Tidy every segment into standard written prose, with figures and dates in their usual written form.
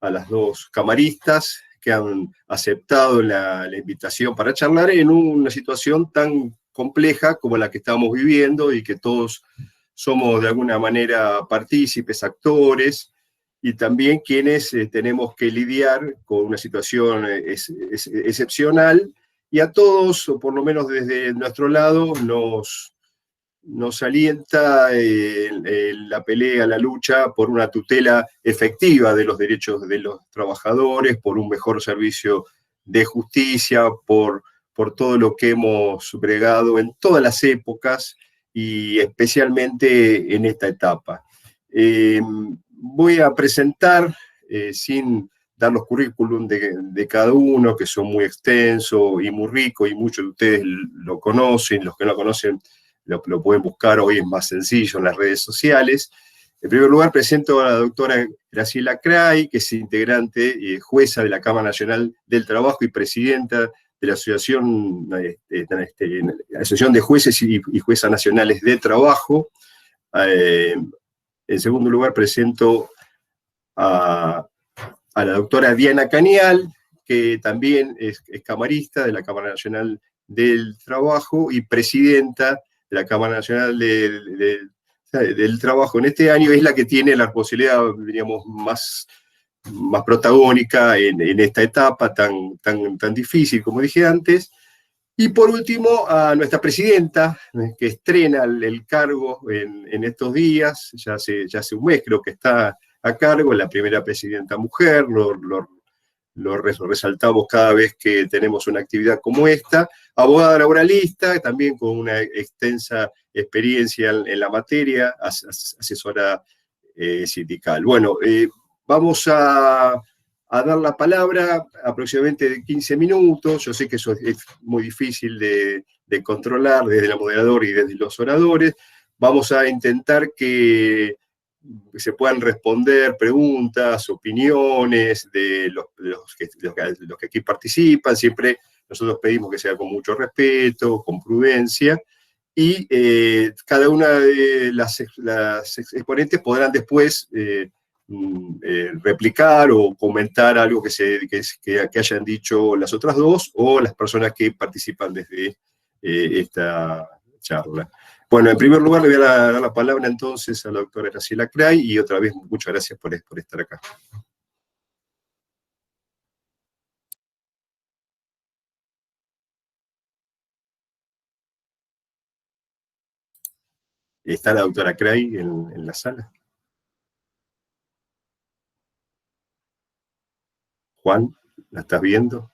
a las dos camaristas que han aceptado la invitación para charlar en una situación tan compleja como la que estamos viviendo y que todos somos de alguna manera partícipes, actores, y también quienes tenemos que lidiar con una situación excepcional, y a todos, o por lo menos desde nuestro lado, nos alienta la pelea, la lucha por una tutela efectiva de los derechos de los trabajadores, por un mejor servicio de justicia, por todo lo que hemos bregado en todas las épocas y especialmente en esta etapa. Voy a presentar, sin dar los currículum de cada uno, que son muy extensos y muy ricos, y muchos de ustedes lo conocen, los que no lo conocen lo pueden buscar, hoy es más sencillo en las redes sociales. En primer lugar, presento a la doctora Graciela Cray, que es integrante y jueza de la Cámara Nacional del Trabajo y presidenta de la Asociación de Jueces y Juezas Nacionales de Trabajo. En segundo lugar, presento a la doctora Diana Canial, que también es camarista de la Cámara Nacional del Trabajo y presidenta de la Cámara Nacional del Trabajo en este año. Es la que tiene la posibilidad, diríamos, más protagónica en esta etapa tan difícil, como dije antes. Y por último, a nuestra presidenta, que estrena el cargo en estos días, ya hace un mes creo que está a cargo, la primera presidenta mujer, lo resaltamos cada vez que tenemos una actividad como esta, abogada laboralista, también con una extensa experiencia en la materia, asesora sindical. Bueno, vamos a dar la palabra aproximadamente de 15 minutos, yo sé que eso es muy difícil de controlar desde el moderador y desde los oradores. Vamos a intentar que se puedan responder preguntas, opiniones de los que aquí participan. Siempre nosotros pedimos que sea con mucho respeto, con prudencia, y cada una de las exponentes podrán después replicar o comentar algo que hayan dicho las otras dos o las personas que participan desde esta charla. Bueno, en primer lugar le voy a dar la palabra entonces a la doctora Graciela Cray, y otra vez muchas gracias por estar acá. ¿Está la doctora Cray en la sala? Juan, ¿la estás viendo?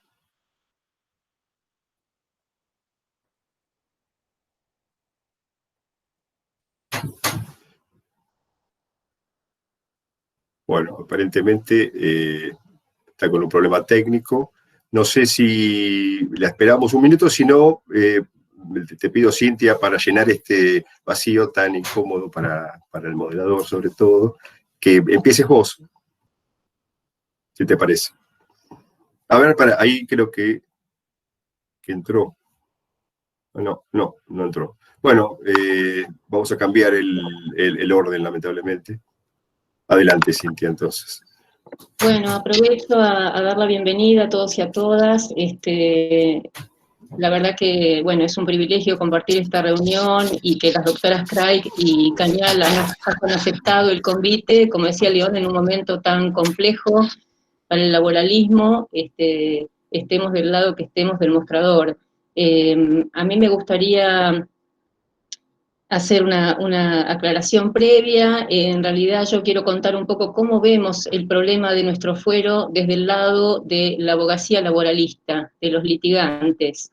Bueno, aparentemente está con un problema técnico. No sé si la esperamos un minuto, si no, te pido, Cintia, para llenar este vacío tan incómodo para el moderador, sobre todo, que empieces vos, si te parece. A ver, ahí creo que entró. No entró. Bueno, vamos a cambiar el orden, lamentablemente. Adelante, Cintia, entonces. Bueno, aprovecho a dar la bienvenida a todos y a todas. La verdad que, bueno, es un privilegio compartir esta reunión y que las doctoras Craig y Cañal han aceptado el convite, como decía León, en un momento tan complejo para el laboralismo, estemos del lado que estemos del mostrador. A mí me gustaría hacer una aclaración previa. En realidad yo quiero contar un poco cómo vemos el problema de nuestro fuero desde el lado de la abogacía laboralista, de los litigantes.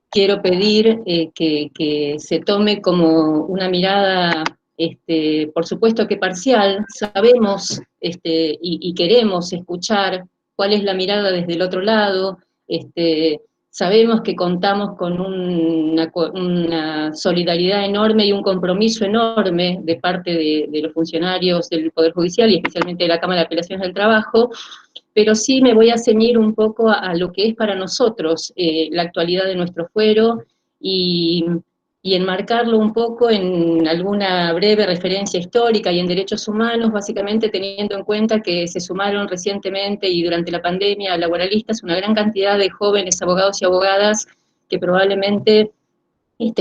Quiero pedir que se tome como una mirada, por supuesto que parcial. Sabemos y queremos escuchar cuál es la mirada desde el otro lado. Sabemos que contamos con una solidaridad enorme y un compromiso enorme de parte de los funcionarios del Poder Judicial y especialmente de la Cámara de Apelaciones del Trabajo, pero sí me voy a ceñir un poco a lo que es para nosotros la actualidad de nuestro fuero y y enmarcarlo un poco en alguna breve referencia histórica y en derechos humanos, básicamente teniendo en cuenta que se sumaron recientemente y durante la pandemia a laboralistas una gran cantidad de jóvenes abogados y abogadas que probablemente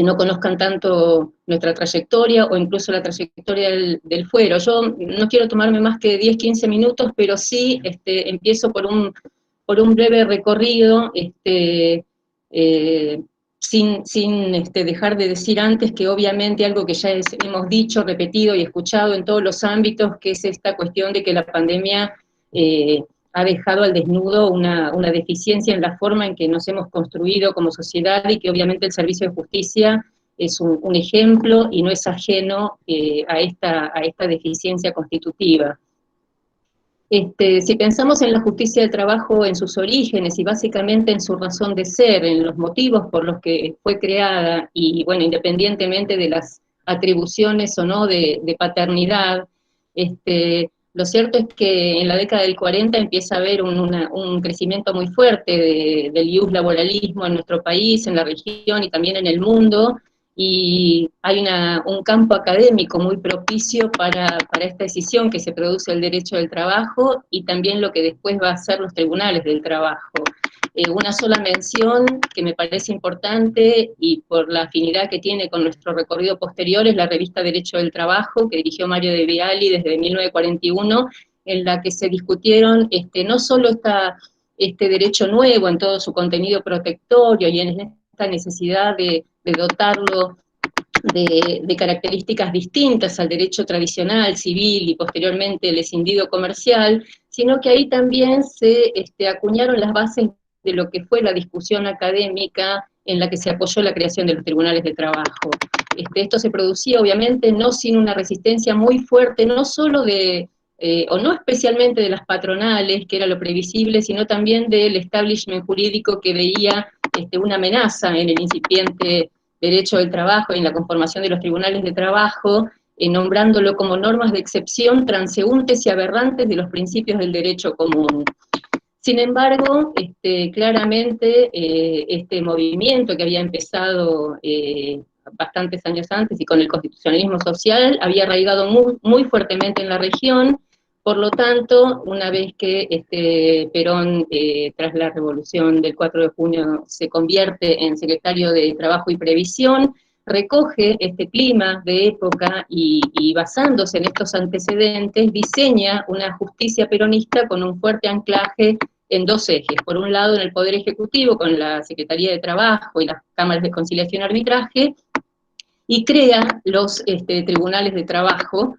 no conozcan tanto nuestra trayectoria o incluso la trayectoria del fuero. Yo no quiero tomarme más que 10, 15 minutos, pero sí empiezo por un breve recorrido, sin dejar de decir antes que obviamente algo que ya hemos dicho, repetido y escuchado en todos los ámbitos, que es esta cuestión de que la pandemia ha dejado al desnudo una deficiencia en la forma en que nos hemos construido como sociedad y que obviamente el servicio de justicia es un ejemplo y no es ajeno a esta deficiencia constitutiva. Si pensamos en la justicia del trabajo en sus orígenes y básicamente en su razón de ser, en los motivos por los que fue creada, y bueno, independientemente de las atribuciones o no de paternidad, lo cierto es que en la década del 40 empieza a haber un crecimiento muy fuerte del ius laboralismo en nuestro país, en la región y también en el mundo, y hay un campo académico muy propicio para esta decisión que se produce el derecho del trabajo y también lo que después va a ser los tribunales del trabajo. Una sola mención que me parece importante y por la afinidad que tiene con nuestro recorrido posterior es la revista Derecho del Trabajo, que dirigió Mario De Viali desde 1941, en la que se discutieron no solo este derecho nuevo en todo su contenido protectorio y en esta necesidad de dotarlo de características distintas al derecho tradicional, civil y posteriormente el escindido comercial, sino que ahí también se acuñaron las bases de lo que fue la discusión académica en la que se apoyó la creación de los tribunales de trabajo. Esto se producía obviamente no sin una resistencia muy fuerte, no solo o no especialmente de las patronales, que era lo previsible, sino también del establishment jurídico que veía una amenaza en el incipiente derecho del trabajo y en la conformación de los tribunales de trabajo, nombrándolo como normas de excepción transeúntes y aberrantes de los principios del derecho común. Sin embargo, claramente este movimiento que había empezado bastantes años antes y con el constitucionalismo social había arraigado muy, muy fuertemente en la región. Por lo tanto, una vez que Perón, tras la revolución del 4 de junio, se convierte en secretario de Trabajo y Previsión, recoge este clima de época y basándose en estos antecedentes, diseña una justicia peronista con un fuerte anclaje en dos ejes. Por un lado, en el Poder Ejecutivo, con la Secretaría de Trabajo y las Cámaras de Conciliación y Arbitraje, y crea los tribunales de trabajo,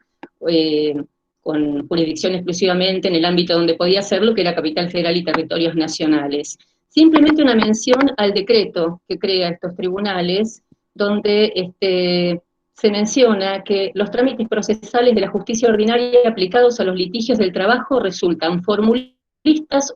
con jurisdicción exclusivamente en el ámbito donde podía hacerlo, que era Capital Federal y territorios nacionales. Simplemente una mención al decreto que crea estos tribunales, donde se menciona que los trámites procesales de la justicia ordinaria aplicados a los litigios del trabajo resultan formulistas,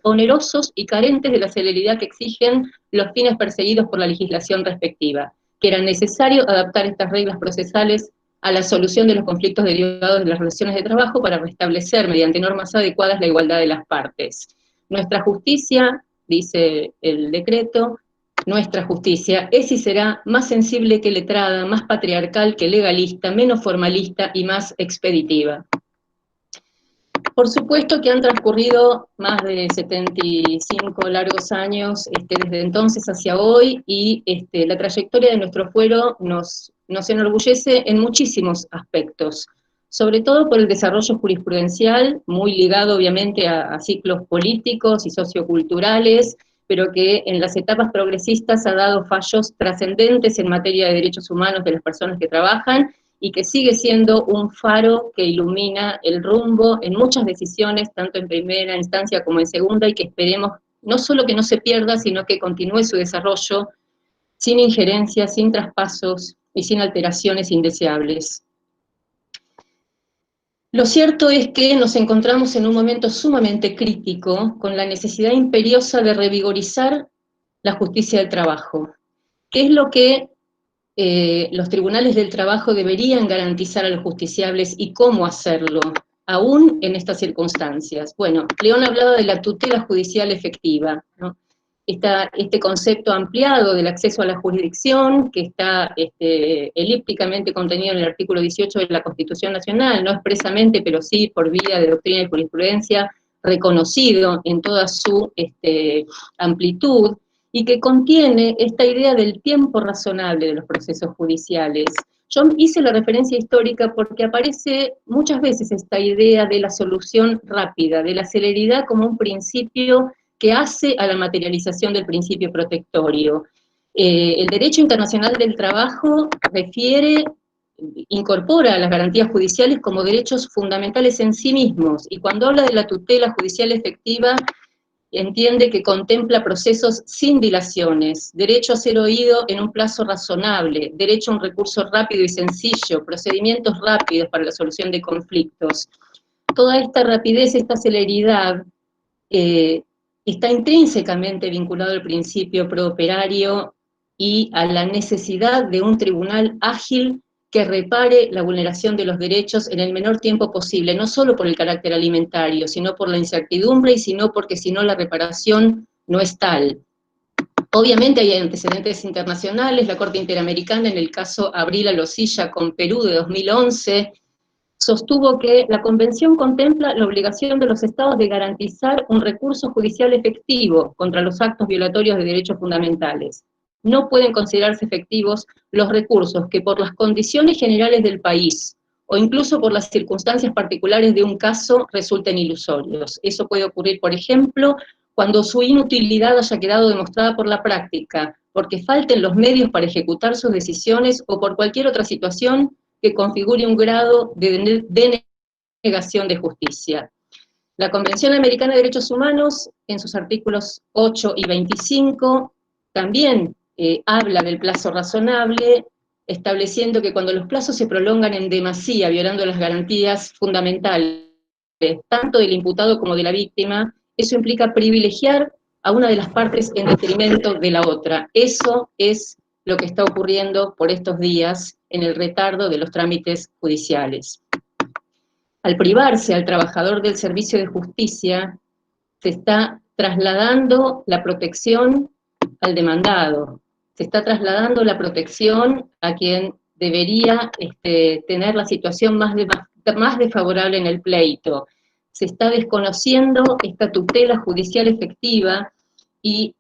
onerosos y carentes de la celeridad que exigen los fines perseguidos por la legislación respectiva, que era necesario adaptar estas reglas procesales a la solución de los conflictos derivados de las relaciones de trabajo para restablecer mediante normas adecuadas la igualdad de las partes. Nuestra justicia, dice el decreto, nuestra justicia es y será más sensible que letrada, más patriarcal que legalista, menos formalista y más expeditiva. Por supuesto que han transcurrido más de 75 largos años desde entonces hacia hoy y la trayectoria de nuestro fuero nos enorgullece en muchísimos aspectos, sobre todo por el desarrollo jurisprudencial, muy ligado obviamente a ciclos políticos y socioculturales, pero que en las etapas progresistas ha dado fallos trascendentes en materia de derechos humanos de las personas que trabajan, y que sigue siendo un faro que ilumina el rumbo en muchas decisiones, tanto en primera instancia como en segunda, y que esperemos no solo que no se pierda, sino que continúe su desarrollo sin injerencias, sin traspasos y sin alteraciones indeseables. Lo cierto es que nos encontramos en un momento sumamente crítico, con la necesidad imperiosa de revigorizar la justicia del trabajo. ¿Qué es lo que los tribunales del trabajo deberían garantizar a los justiciables y cómo hacerlo, aún en estas circunstancias? Bueno, León hablaba de la tutela judicial efectiva, ¿no? este concepto ampliado del acceso a la jurisdicción, que está elípticamente contenido en el artículo 18 de la Constitución Nacional, no expresamente, pero sí por vía de doctrina y jurisprudencia, reconocido en toda su amplitud, y que contiene esta idea del tiempo razonable de los procesos judiciales. Yo hice la referencia histórica porque aparece muchas veces esta idea de la solución rápida, de la celeridad como un principio que hace a la materialización del principio protectorio. El derecho internacional del trabajo incorpora las garantías judiciales como derechos fundamentales en sí mismos, y cuando habla de la tutela judicial efectiva, entiende que contempla procesos sin dilaciones, derecho a ser oído en un plazo razonable, derecho a un recurso rápido y sencillo, procedimientos rápidos para la solución de conflictos. Toda esta rapidez, esta celeridad, está intrínsecamente vinculado al principio prooperario y a la necesidad de un tribunal ágil que repare la vulneración de los derechos en el menor tiempo posible, no solo por el carácter alimentario, sino por la incertidumbre y sino porque si no la reparación no es tal. Obviamente hay antecedentes internacionales, la Corte Interamericana en el caso Abril Alosilla con Perú de 2011, sostuvo que la Convención contempla la obligación de los Estados de garantizar un recurso judicial efectivo contra los actos violatorios de derechos fundamentales. No pueden considerarse efectivos los recursos que por las condiciones generales del país o incluso por las circunstancias particulares de un caso resulten ilusorios. Eso puede ocurrir, por ejemplo, cuando su inutilidad haya quedado demostrada por la práctica, porque falten los medios para ejecutar sus decisiones o por cualquier otra situación que configure un grado de denegación de justicia. La Convención Americana de Derechos Humanos, en sus artículos 8 y 25, también habla del plazo razonable, estableciendo que cuando los plazos se prolongan en demasía, violando las garantías fundamentales, tanto del imputado como de la víctima, eso implica privilegiar a una de las partes en detrimento de la otra. Eso es lo que está ocurriendo por estos días en el retardo de los trámites judiciales. Al privarse al trabajador del servicio de justicia, se está trasladando la protección al demandado, se está trasladando la protección a quien debería tener la situación más desfavorable en el pleito. Se está desconociendo esta tutela judicial efectiva y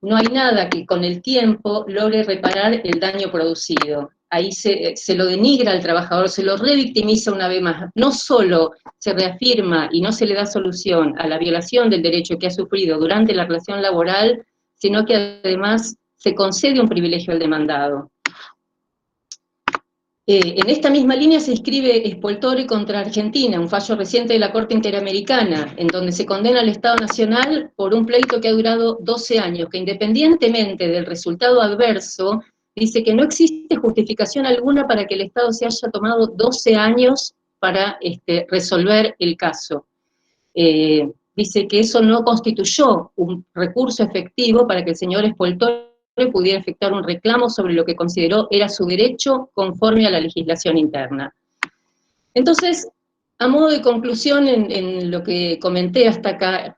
no hay nada que con el tiempo logre reparar el daño producido. Ahí se lo denigra al trabajador, se lo revictimiza una vez más. No solo se reafirma y no se le da solución a la violación del derecho que ha sufrido durante la relación laboral, sino que además se concede un privilegio al demandado. En esta misma línea se inscribe Spoltore contra Argentina, un fallo reciente de la Corte Interamericana, en donde se condena al Estado Nacional por un pleito que ha durado 12 años, que independientemente del resultado adverso, dice que no existe justificación alguna para que el Estado se haya tomado 12 años para resolver el caso. Dice que eso no constituyó un recurso efectivo para que el señor Spoltore pudiera efectuar un reclamo sobre lo que consideró era su derecho conforme a la legislación interna. Entonces, a modo de conclusión en lo que comenté hasta acá,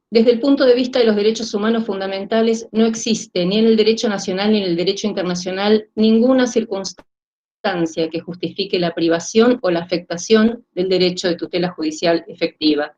desde el punto de vista de los derechos humanos fundamentales, no existe ni en el derecho nacional ni en el derecho internacional ninguna circunstancia que justifique la privación o la afectación del derecho de tutela judicial efectiva.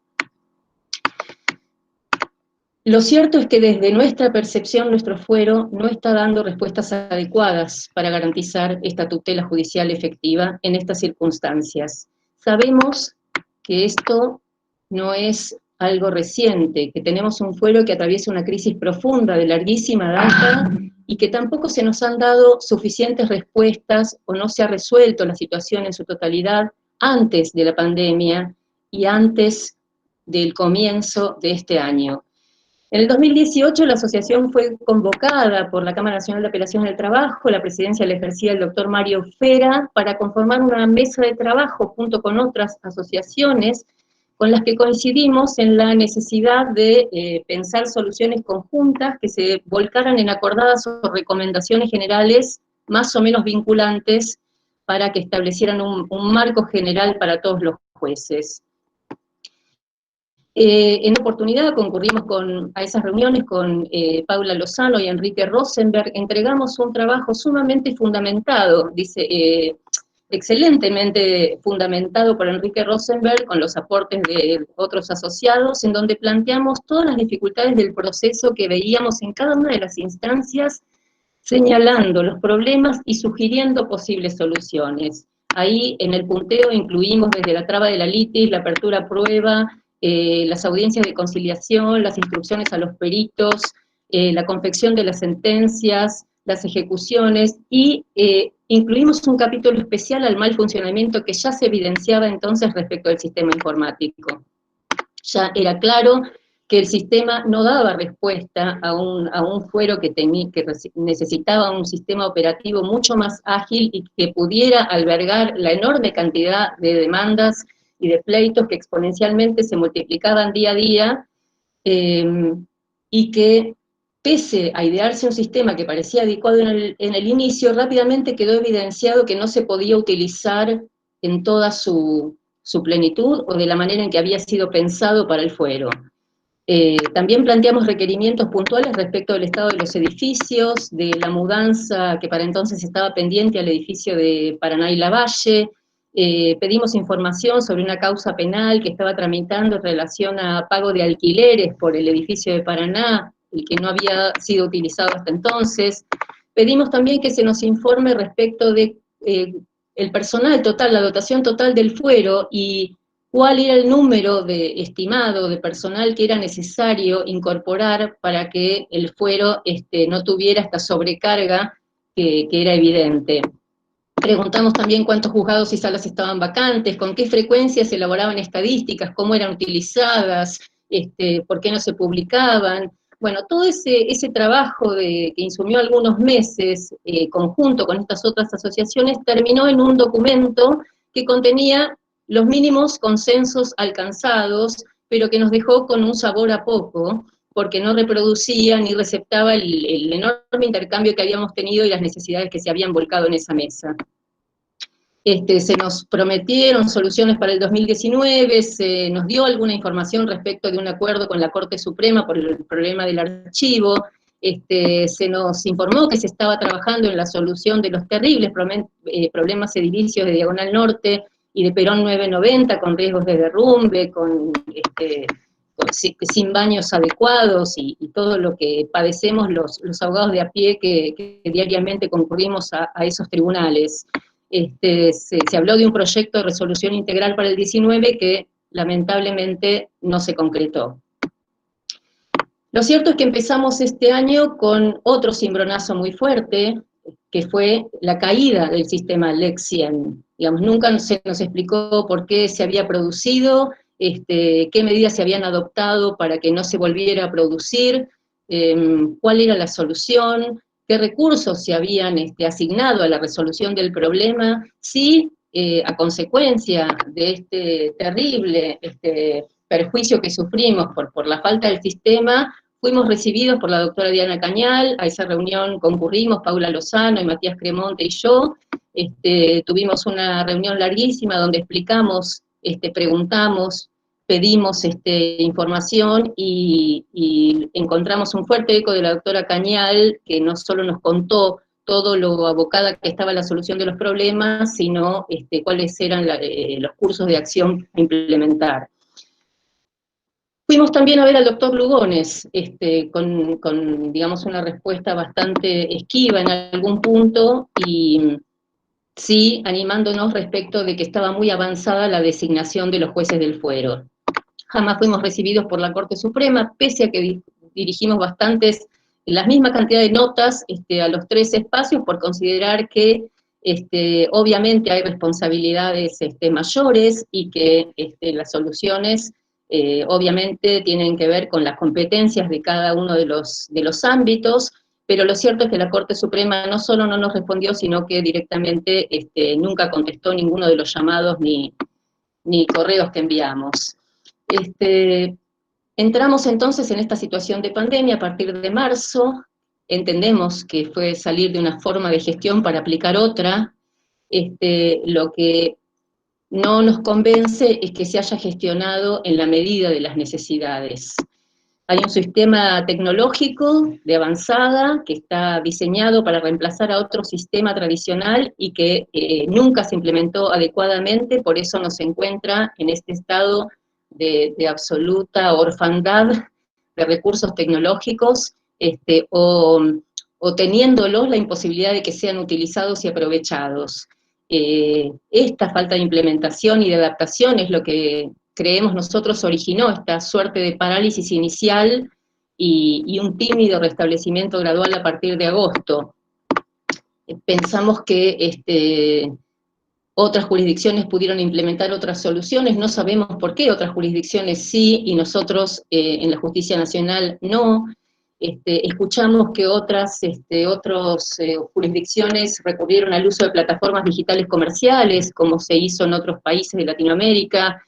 Lo cierto es que desde nuestra percepción, nuestro fuero no está dando respuestas adecuadas para garantizar esta tutela judicial efectiva en estas circunstancias. Sabemos que esto no es algo reciente, que tenemos un fuero que atraviesa una crisis profunda de larguísima data y que tampoco se nos han dado suficientes respuestas o no se ha resuelto la situación en su totalidad antes de la pandemia y antes del comienzo de este año. En el 2018 la asociación fue convocada por la Cámara Nacional de Apelaciones del Trabajo, la presidencia la ejercía el doctor Mario Fera, para conformar una mesa de trabajo junto con otras asociaciones con las que coincidimos en la necesidad de pensar soluciones conjuntas que se volcaran en acordadas o recomendaciones generales más o menos vinculantes para que establecieran un marco general para todos los jueces. En oportunidad concurrimos a esas reuniones con Paula Lozano y Enrique Rosenberg, entregamos un trabajo sumamente fundamentado, excelentemente fundamentado por Enrique Rosenberg con los aportes de otros asociados, en donde planteamos todas las dificultades del proceso que veíamos en cada una de las instancias, señalando los problemas y sugiriendo posibles soluciones. Ahí en el punteo incluimos desde la traba de la litis, la apertura a prueba, las audiencias de conciliación, las instrucciones a los peritos, la confección de las sentencias, las ejecuciones, y incluimos un capítulo especial al mal funcionamiento que ya se evidenciaba entonces respecto al sistema informático. Ya era claro que el sistema no daba respuesta a un fuero que necesitaba un sistema operativo mucho más ágil y que pudiera albergar la enorme cantidad de demandas y de pleitos que exponencialmente se multiplicaban día a día, y que, pese a idearse un sistema que parecía adecuado en el inicio, rápidamente quedó evidenciado que no se podía utilizar en toda su plenitud o de la manera en que había sido pensado para el fuero. También planteamos requerimientos puntuales respecto del estado de los edificios, de la mudanza que para entonces estaba pendiente al edificio de Paraná y Lavalle. Pedimos información sobre una causa penal que estaba tramitando en relación a pago de alquileres por el edificio de Paraná, el que no había sido utilizado hasta entonces. Pedimos también que se nos informe respecto de el personal total, la dotación total del fuero, y cuál era el número estimado de personal que era necesario incorporar para que el fuero no tuviera esta sobrecarga que era evidente. Preguntamos también cuántos juzgados y salas estaban vacantes, con qué frecuencia se elaboraban estadísticas, cómo eran utilizadas, por qué no se publicaban. Bueno, todo ese trabajo que insumió algunos meses, conjunto con estas otras asociaciones, terminó en un documento que contenía los mínimos consensos alcanzados, pero que nos dejó con un sabor a poco, porque no reproducía ni receptaba el enorme intercambio que habíamos tenido y las necesidades que se habían volcado en esa mesa. Se nos prometieron soluciones para el 2019, se nos dio alguna información respecto de un acuerdo con la Corte Suprema por el problema del archivo, se nos informó que se estaba trabajando en la solución de los terribles problemas edilicios de Diagonal Norte y de Perón 990, con riesgos de derrumbe, sin baños adecuados y todo lo que padecemos los abogados de a pie que diariamente concurrimos a esos tribunales. Se habló de un proyecto de resolución integral para el 19 que lamentablemente no se concretó. Lo cierto es que empezamos este año con otro cimbronazo muy fuerte, que fue la caída del sistema LEC 100. Digamos, nunca se nos explicó por qué se había producido, qué medidas se habían adoptado para que no se volviera a producir, cuál era la solución, qué recursos se habían asignado a la resolución del problema, si a consecuencia de este terrible perjuicio que sufrimos por la falta del sistema, fuimos recibidos por la doctora Diana Cañal. A esa reunión concurrimos Paula Lozano y Matías Cremonte y yo. Tuvimos una reunión larguísima donde explicamos, preguntamos, pedimos información y encontramos un fuerte eco de la doctora Cañal, que no solo nos contó todo lo abocada que estaba la solución de los problemas, sino cuáles eran los cursos de acción a implementar. Fuimos también a ver al doctor Lugones, con, digamos, una respuesta bastante esquiva en algún punto, y sí animándonos respecto de que estaba muy avanzada la designación de los jueces del fuero. Jamás fuimos recibidos por la Corte Suprema, pese a que dirigimos la misma cantidad de notas a los 3 espacios, por considerar que obviamente hay responsabilidades mayores y que las soluciones obviamente tienen que ver con las competencias de cada uno de los ámbitos, pero lo cierto es que la Corte Suprema no solo no nos respondió, sino que directamente nunca contestó ninguno de los llamados ni correos que enviamos. Entramos entonces en esta situación de pandemia a partir de marzo. Entendemos que fue salir de una forma de gestión para aplicar otra. Lo que no nos convence es que se haya gestionado en la medida de las necesidades. Hay un sistema tecnológico de avanzada que está diseñado para reemplazar a otro sistema tradicional y que nunca se implementó adecuadamente, por eso nos encuentra en este estado de absoluta orfandad de recursos tecnológicos, o teniéndolos la imposibilidad de que sean utilizados y aprovechados. Esta falta de implementación y de adaptación es lo que creemos nosotros originó esta suerte de parálisis inicial y un tímido restablecimiento gradual a partir de agosto. Pensamos que otras jurisdicciones pudieron implementar otras soluciones, no sabemos por qué otras jurisdicciones sí y nosotros en la Justicia Nacional no. Escuchamos que otras jurisdicciones recurrieron al uso de plataformas digitales comerciales, como se hizo en otros países de Latinoamérica.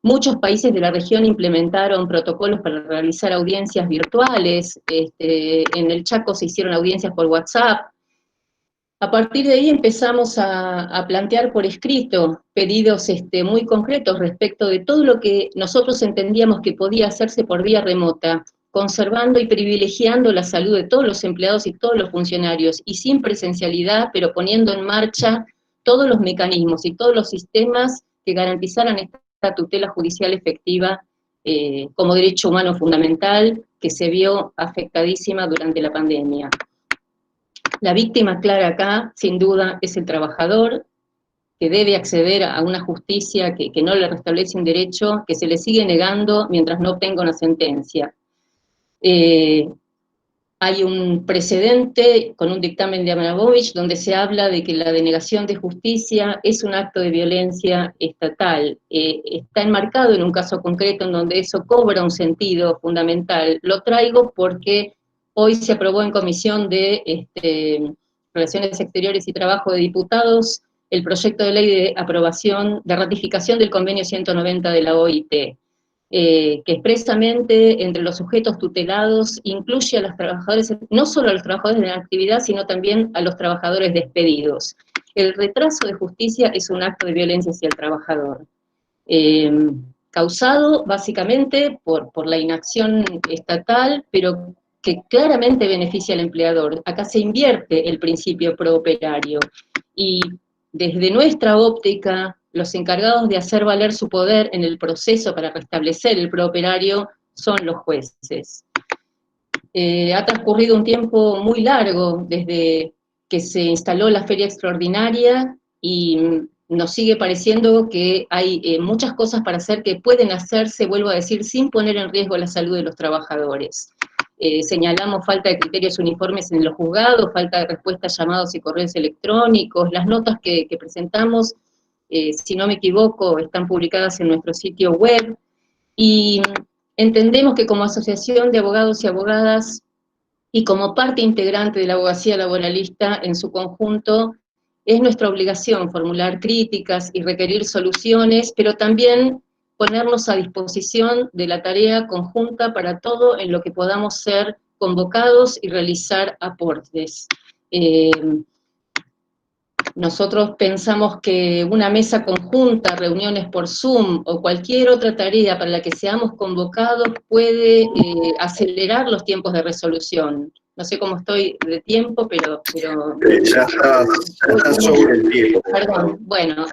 Muchos países de la región implementaron protocolos para realizar audiencias virtuales. En el Chaco se hicieron audiencias por WhatsApp. A partir de ahí empezamos a plantear por escrito pedidos muy concretos respecto de todo lo que nosotros entendíamos que podía hacerse por vía remota, conservando y privilegiando la salud de todos los empleados y todos los funcionarios, y sin presencialidad, pero poniendo en marcha todos los mecanismos y todos los sistemas que garantizaran esta tutela judicial efectiva como derecho humano fundamental que se vio afectadísima durante la pandemia. La víctima clara acá, sin duda, es el trabajador, que debe acceder a una justicia que no le restablece un derecho, que se le sigue negando mientras no obtenga una sentencia. Hay un precedente con un dictamen de Abramovich donde se habla de que la denegación de justicia es un acto de violencia estatal. Está enmarcado en un caso concreto en donde eso cobra un sentido fundamental. Lo traigo porque hoy se aprobó en Comisión de Relaciones Exteriores y Trabajo de Diputados el proyecto de ley de aprobación, de ratificación del convenio 190 de la OIT. Que expresamente entre los sujetos tutelados incluye a los trabajadores, no solo a los trabajadores de la actividad, sino también a los trabajadores despedidos. El retraso de justicia es un acto de violencia hacia el trabajador, causado básicamente por la inacción estatal, pero que claramente beneficia al empleador. Acá se invierte el principio prooperario, y desde nuestra óptica, los encargados de hacer valer su poder en el proceso para restablecer el prooperario son los jueces. Ha transcurrido un tiempo muy largo desde que se instaló la feria extraordinaria y nos sigue pareciendo que hay muchas cosas para hacer que pueden hacerse, vuelvo a decir, sin poner en riesgo la salud de los trabajadores. Señalamos falta de criterios uniformes en los juzgados, falta de respuestas a llamados y correos electrónicos. Las notas que presentamos, si no me equivoco, están publicadas en nuestro sitio web, y entendemos que como asociación de abogados y abogadas, y como parte integrante de la abogacía laboralista en su conjunto, es nuestra obligación formular críticas y requerir soluciones, pero también ponernos a disposición de la tarea conjunta para todo en lo que podamos ser convocados y realizar aportes. Nosotros pensamos que una mesa conjunta, reuniones por Zoom o cualquier otra tarea para la que seamos convocados puede acelerar los tiempos de resolución. No sé cómo estoy de tiempo, pero ya está sobre el tiempo. Perdón. Bueno,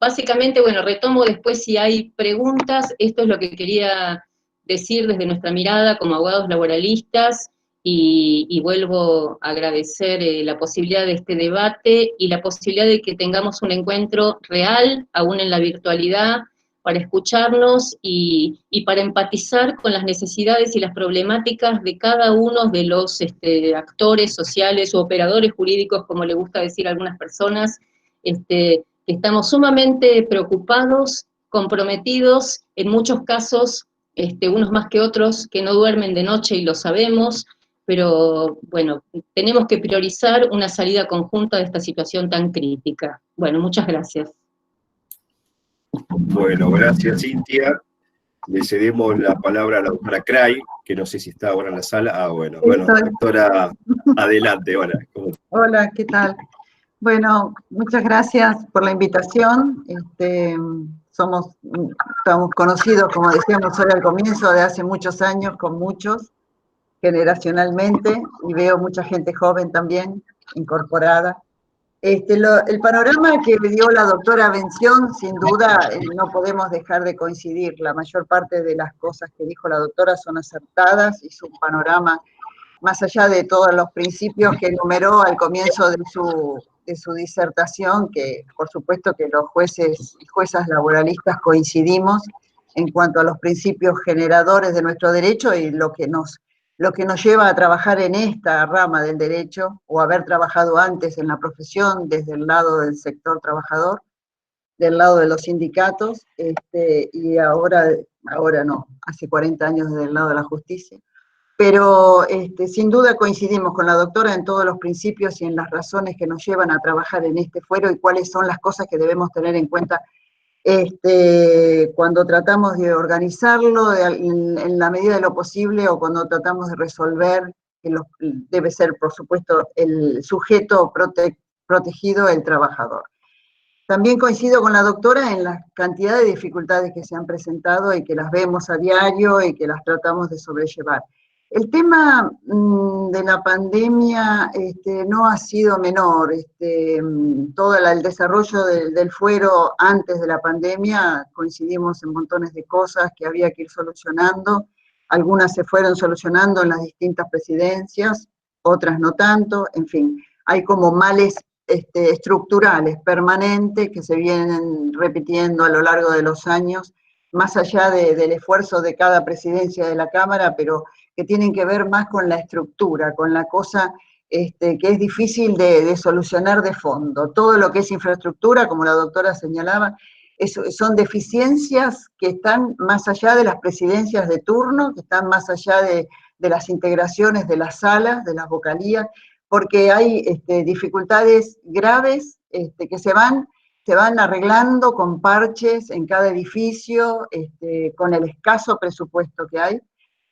básicamente, retomo después si hay preguntas. Esto es lo que quería decir desde nuestra mirada como abogados laboralistas, y vuelvo a agradecer la posibilidad de este debate y la posibilidad de que tengamos un encuentro real, aún en la virtualidad, para escucharnos y para empatizar con las necesidades y las problemáticas de cada uno de los actores sociales o operadores jurídicos, como le gusta decir a algunas personas, que estamos sumamente preocupados, comprometidos, en muchos casos, unos más que otros, que no duermen de noche y lo sabemos, pero bueno, tenemos que priorizar una salida conjunta de esta situación tan crítica. Bueno, muchas gracias. Bueno, gracias, Cintia. Le cedemos la palabra a la doctora Cray, que no sé si está ahora en la sala. Bueno, doctora, adelante. Hola. Hola, ¿qué tal? Bueno, muchas gracias por la invitación. Estamos conocidos, como decíamos hoy al comienzo, de hace muchos años, con muchos, generacionalmente, y veo mucha gente joven también incorporada. El panorama que dio la doctora Avención, sin duda, no podemos dejar de coincidir. La mayor parte de las cosas que dijo la doctora son acertadas, hizo un panorama más allá de todos los principios que enumeró al comienzo de su disertación, que por supuesto que los jueces y juezas laboralistas coincidimos en cuanto a los principios generadores de nuestro derecho y lo que nos lleva a trabajar en esta rama del derecho, o haber trabajado antes en la profesión desde el lado del sector trabajador, del lado de los sindicatos, y ahora no, hace 40 años desde el lado de la justicia. Pero sin duda coincidimos con la doctora en todos los principios y en las razones que nos llevan a trabajar en este fuero y cuáles son las cosas que debemos tener en cuenta cuando tratamos de organizarlo en la medida de lo posible, o cuando tratamos de resolver, que debe ser, por supuesto, el sujeto protegido, el trabajador. También coincido con la doctora en la cantidad de dificultades que se han presentado y que las vemos a diario y que las tratamos de sobrellevar. El tema de la pandemia no ha sido menor. Todo el desarrollo del fuero antes de la pandemia, coincidimos en montones de cosas que había que ir solucionando. Algunas se fueron solucionando en las distintas presidencias, otras no tanto. En fin, hay como males estructurales, permanentes, que se vienen repitiendo a lo largo de los años, más allá del esfuerzo de cada presidencia de la Cámara, pero que tienen que ver más con la estructura, con la cosa que es difícil de solucionar de fondo. Todo lo que es infraestructura, como la doctora señalaba, son deficiencias que están más allá de las presidencias de turno, que están más allá de las integraciones de las salas, de las vocalías, porque hay dificultades graves que se van arreglando con parches en cada edificio, con el escaso presupuesto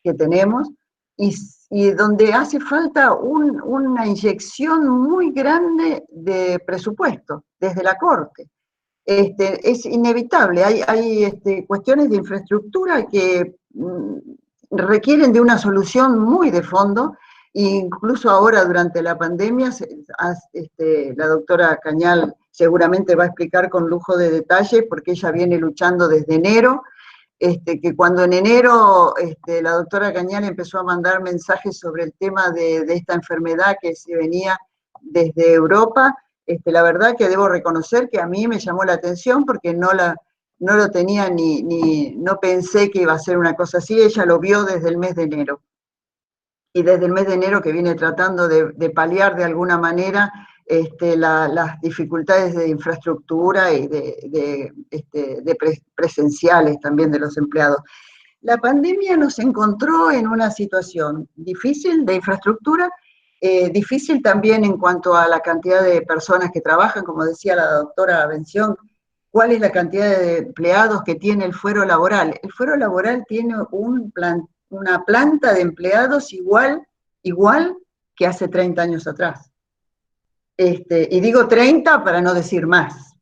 que tenemos, y donde hace falta una inyección muy grande de presupuesto desde la Corte. Es inevitable, hay cuestiones de infraestructura que requieren de una solución muy de fondo. Incluso ahora, durante la pandemia, la doctora Cañal seguramente va a explicar con lujo de detalle, porque ella viene luchando desde enero, que cuando en enero la doctora Cañal empezó a mandar mensajes sobre el tema de esta enfermedad que se venía desde Europa, la verdad que debo reconocer que a mí me llamó la atención, porque no lo tenía no pensé que iba a ser una cosa así. Ella lo vio desde el mes de enero. Y desde el mes de enero que viene tratando de paliar de alguna manera las dificultades de infraestructura y presenciales también de los empleados. La pandemia nos encontró en una situación difícil de infraestructura, difícil también en cuanto a la cantidad de personas que trabajan, como decía la doctora Avención. ¿Cuál es la cantidad de empleados que tiene el fuero laboral? El fuero laboral tiene una planta de empleados igual que hace 30 años atrás. Y digo 30 para no decir más.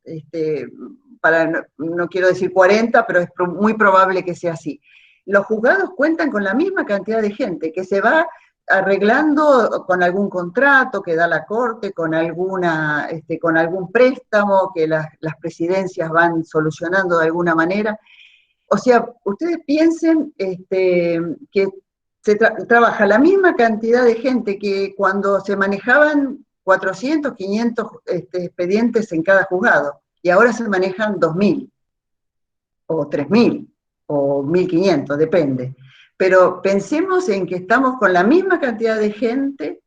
No quiero decir 40, pero es muy probable que sea así. Los juzgados cuentan con la misma cantidad de gente que se va arreglando con algún contrato que da la Corte, con algún préstamo que las presidencias van solucionando de alguna manera. O sea, ustedes piensen que se trabaja la misma cantidad de gente que cuando se manejaban 400, 500 expedientes en cada juzgado, y ahora se manejan 2.000, o 3.000, o 1.500, depende. Pero pensemos en que estamos con la misma cantidad de gente,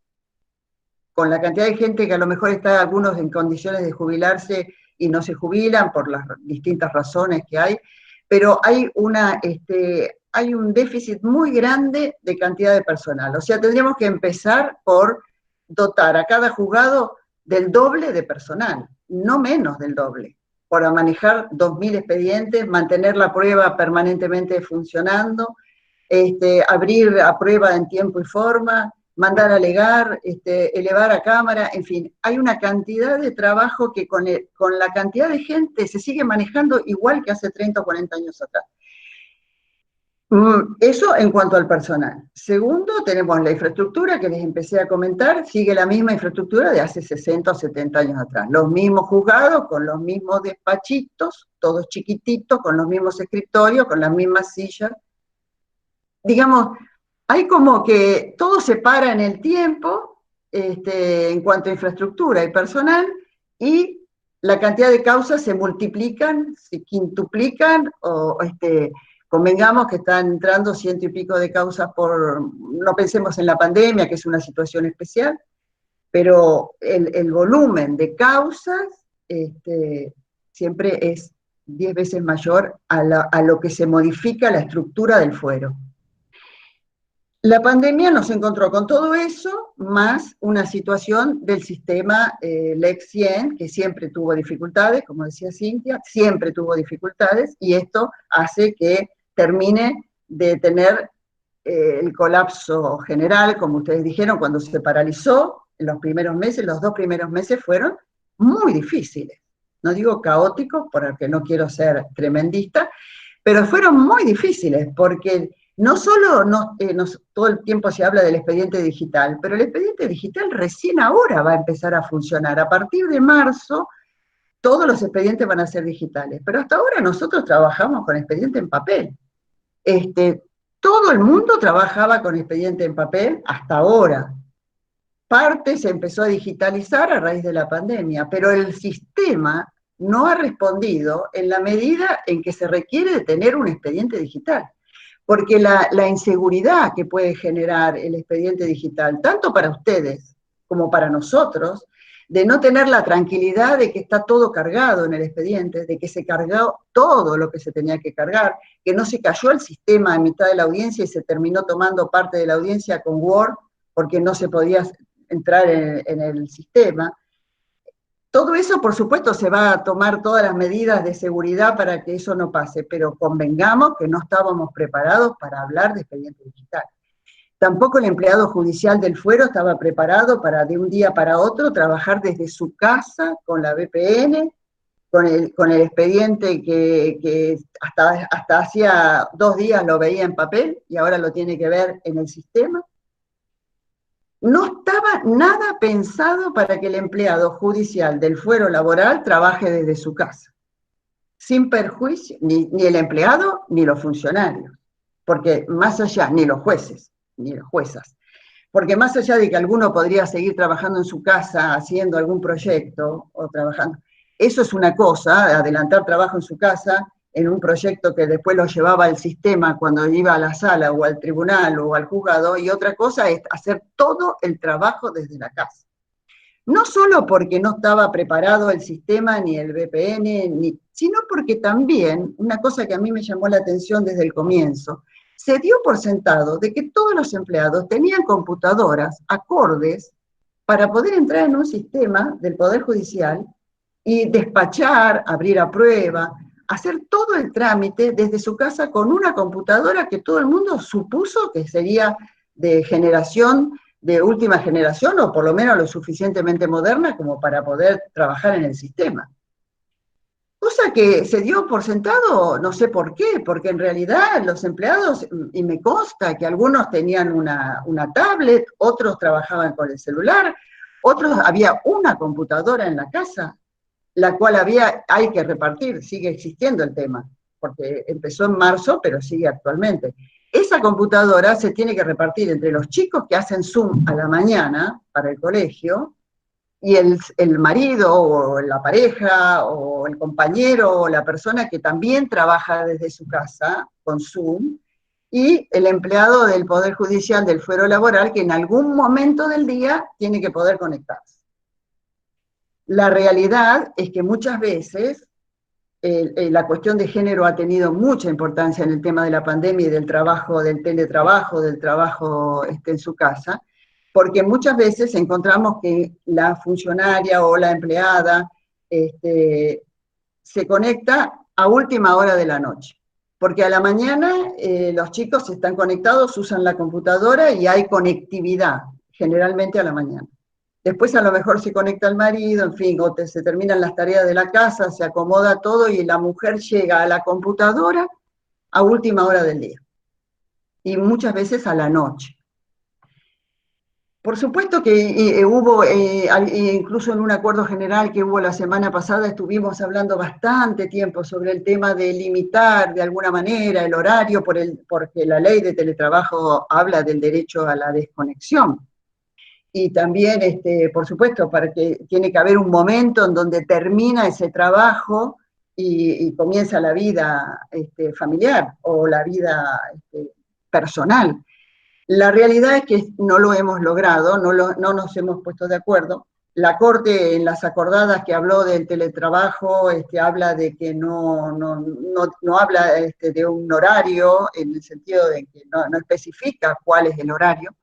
con la cantidad de gente que a lo mejor está algunos en condiciones de jubilarse y no se jubilan por las distintas razones que hay, pero hay un déficit muy grande de cantidad de personal. O sea, tendríamos que empezar por dotar a cada juzgado del doble de personal, no menos del doble, para manejar 2.000 expedientes, mantener la prueba permanentemente funcionando, abrir a prueba en tiempo y forma, mandar a alegar, elevar a cámara, en fin, hay una cantidad de trabajo que con la cantidad de gente se sigue manejando igual que hace 30 o 40 años atrás. Eso en cuanto al personal. Segundo, tenemos la infraestructura que les empecé a comentar, sigue la misma infraestructura de hace 60 o 70 años atrás. Los mismos juzgados, con los mismos despachitos, todos chiquititos, con los mismos escritorios, con las mismas sillas. Digamos, hay como que todo se para en el tiempo, en cuanto a infraestructura y personal, y la cantidad de causas se multiplican, se quintuplican, convengamos que están entrando 100 y pico de causas no pensemos en la pandemia, que es una situación especial, pero el volumen de causas siempre es 10 veces mayor a lo que se modifica la estructura del fuero. La pandemia nos encontró con todo eso, más una situación del sistema LEX 100, que siempre tuvo dificultades, como decía Cintia, siempre tuvo dificultades, y esto hace que termine de tener el colapso general, como ustedes dijeron, cuando se paralizó en los primeros meses. Los 2 primeros meses fueron muy difíciles. No digo caóticos, porque no quiero ser tremendista, pero fueron muy difíciles, porque no solo todo el tiempo se habla del expediente digital, pero el expediente digital recién ahora va a empezar a funcionar. A partir de marzo, todos los expedientes van a ser digitales, pero hasta ahora nosotros trabajamos con expediente en papel. Todo el mundo trabajaba con expediente en papel hasta ahora. Parte se empezó a digitalizar a raíz de la pandemia, pero el sistema no ha respondido en la medida en que se requiere de tener un expediente digital. Porque la inseguridad que puede generar el expediente digital, tanto para ustedes como para nosotros, de no tener la tranquilidad de que está todo cargado en el expediente, de que se cargó todo lo que se tenía que cargar, que no se cayó el sistema a mitad de la audiencia y se terminó tomando parte de la audiencia con Word porque no se podía entrar en el sistema. Todo eso, por supuesto, se va a tomar todas las medidas de seguridad para que eso no pase, pero convengamos que no estábamos preparados para hablar de expediente digital. Tampoco el empleado judicial del fuero estaba preparado para de un día para otro trabajar desde su casa con la VPN, con el expediente que hasta hacía 2 días lo veía en papel y ahora lo tiene que ver en el sistema. No estaba nada pensado para que el empleado judicial del fuero laboral trabaje desde su casa, sin perjuicio, ni el empleado ni los funcionarios, porque más allá, ni los jueces, ni las juezas, porque más allá de que alguno podría seguir trabajando en su casa haciendo algún proyecto o trabajando, eso es una cosa, adelantar trabajo en su casa en un proyecto que después lo llevaba al sistema cuando iba a la sala o al tribunal o al juzgado, y otra cosa es hacer todo el trabajo desde la casa. No solo porque no estaba preparado el sistema ni el VPN, sino porque también, una cosa que a mí me llamó la atención desde el comienzo, se dio por sentado de que todos los empleados tenían computadoras acordes para poder entrar en un sistema del Poder Judicial y despachar, abrir a prueba, hacer todo el trámite desde su casa con una computadora que todo el mundo supuso que sería de última generación, o por lo menos lo suficientemente moderna como para poder trabajar en el sistema. Cosa que se dio por sentado, no sé por qué, porque en realidad los empleados, y me consta que algunos tenían una tablet, otros trabajaban con el celular, otros había una computadora en la casa, la cual hay que repartir, sigue existiendo el tema, porque empezó en marzo, pero sigue actualmente. Esa computadora se tiene que repartir entre los chicos que hacen Zoom a la mañana para el colegio, y el marido, o la pareja, o el compañero, o la persona que también trabaja desde su casa con Zoom, y el empleado del Poder Judicial del fuero laboral que en algún momento del día tiene que poder conectarse. La realidad es que muchas veces la cuestión de género ha tenido mucha importancia en el tema de la pandemia y del trabajo, del teletrabajo, del trabajo en su casa, porque muchas veces encontramos que la funcionaria o la empleada se conecta a última hora de la noche, porque a la mañana los chicos están conectados, usan la computadora y hay conectividad. generalmente a la mañana. Después a lo mejor se conecta el marido, en fin, o se terminan las tareas de la casa, se acomoda todo y la mujer llega a la computadora a última hora del día. Y muchas veces a la noche. Por supuesto que hubo, incluso en un acuerdo general que hubo la semana pasada, estuvimos hablando bastante tiempo sobre el tema de limitar de alguna manera el horario, porque la ley de teletrabajo habla del derecho a la desconexión. Y también, por supuesto, tiene que haber un momento en donde termina ese trabajo y comienza la vida familiar o la vida personal. La realidad es que no lo hemos logrado, no nos hemos puesto de acuerdo. La Corte, en las acordadas que habló del teletrabajo, habla de que no habla de un horario, en el sentido de que no especifica cuál es el horario.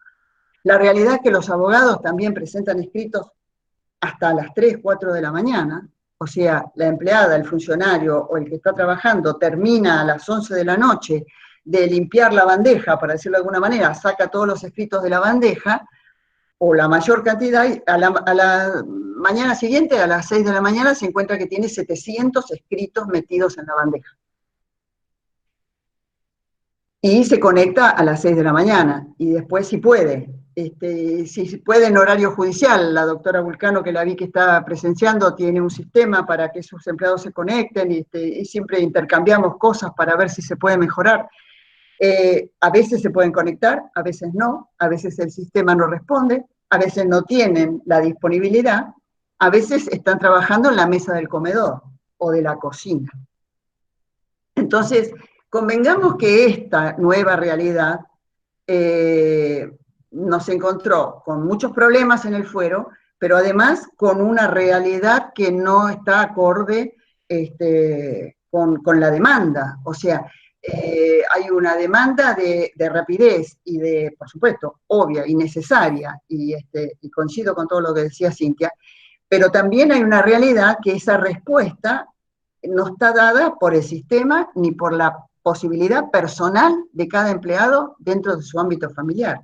La realidad es que los abogados también presentan escritos hasta las 3, 4 de la mañana, o sea, la empleada, el funcionario o el que está trabajando termina a las 11 de la noche de limpiar la bandeja, para decirlo de alguna manera, saca todos los escritos de la bandeja, o la mayor cantidad, a la mañana siguiente, a las 6 de la mañana, se encuentra que tiene 700 escritos metidos en la bandeja. Y se conecta a las 6 de la mañana, y después si puede en horario judicial, la doctora Vulcano, que la vi que está presenciando, tiene un sistema para que sus empleados se conecten, y siempre intercambiamos cosas para ver si se puede mejorar. A veces se pueden conectar, a veces no, a veces el sistema no responde, a veces no tienen la disponibilidad, a veces están trabajando en la mesa del comedor o de la cocina. Entonces, convengamos que esta nueva realidad nos encontró con muchos problemas en el fuero, pero además con una realidad que no está acorde con la demanda. O sea, hay una demanda de rapidez y de, por supuesto, obvia y necesaria, y coincido con todo lo que decía Cintia, pero también hay una realidad que esa respuesta no está dada por el sistema ni por la posibilidad personal de cada empleado dentro de su ámbito familiar.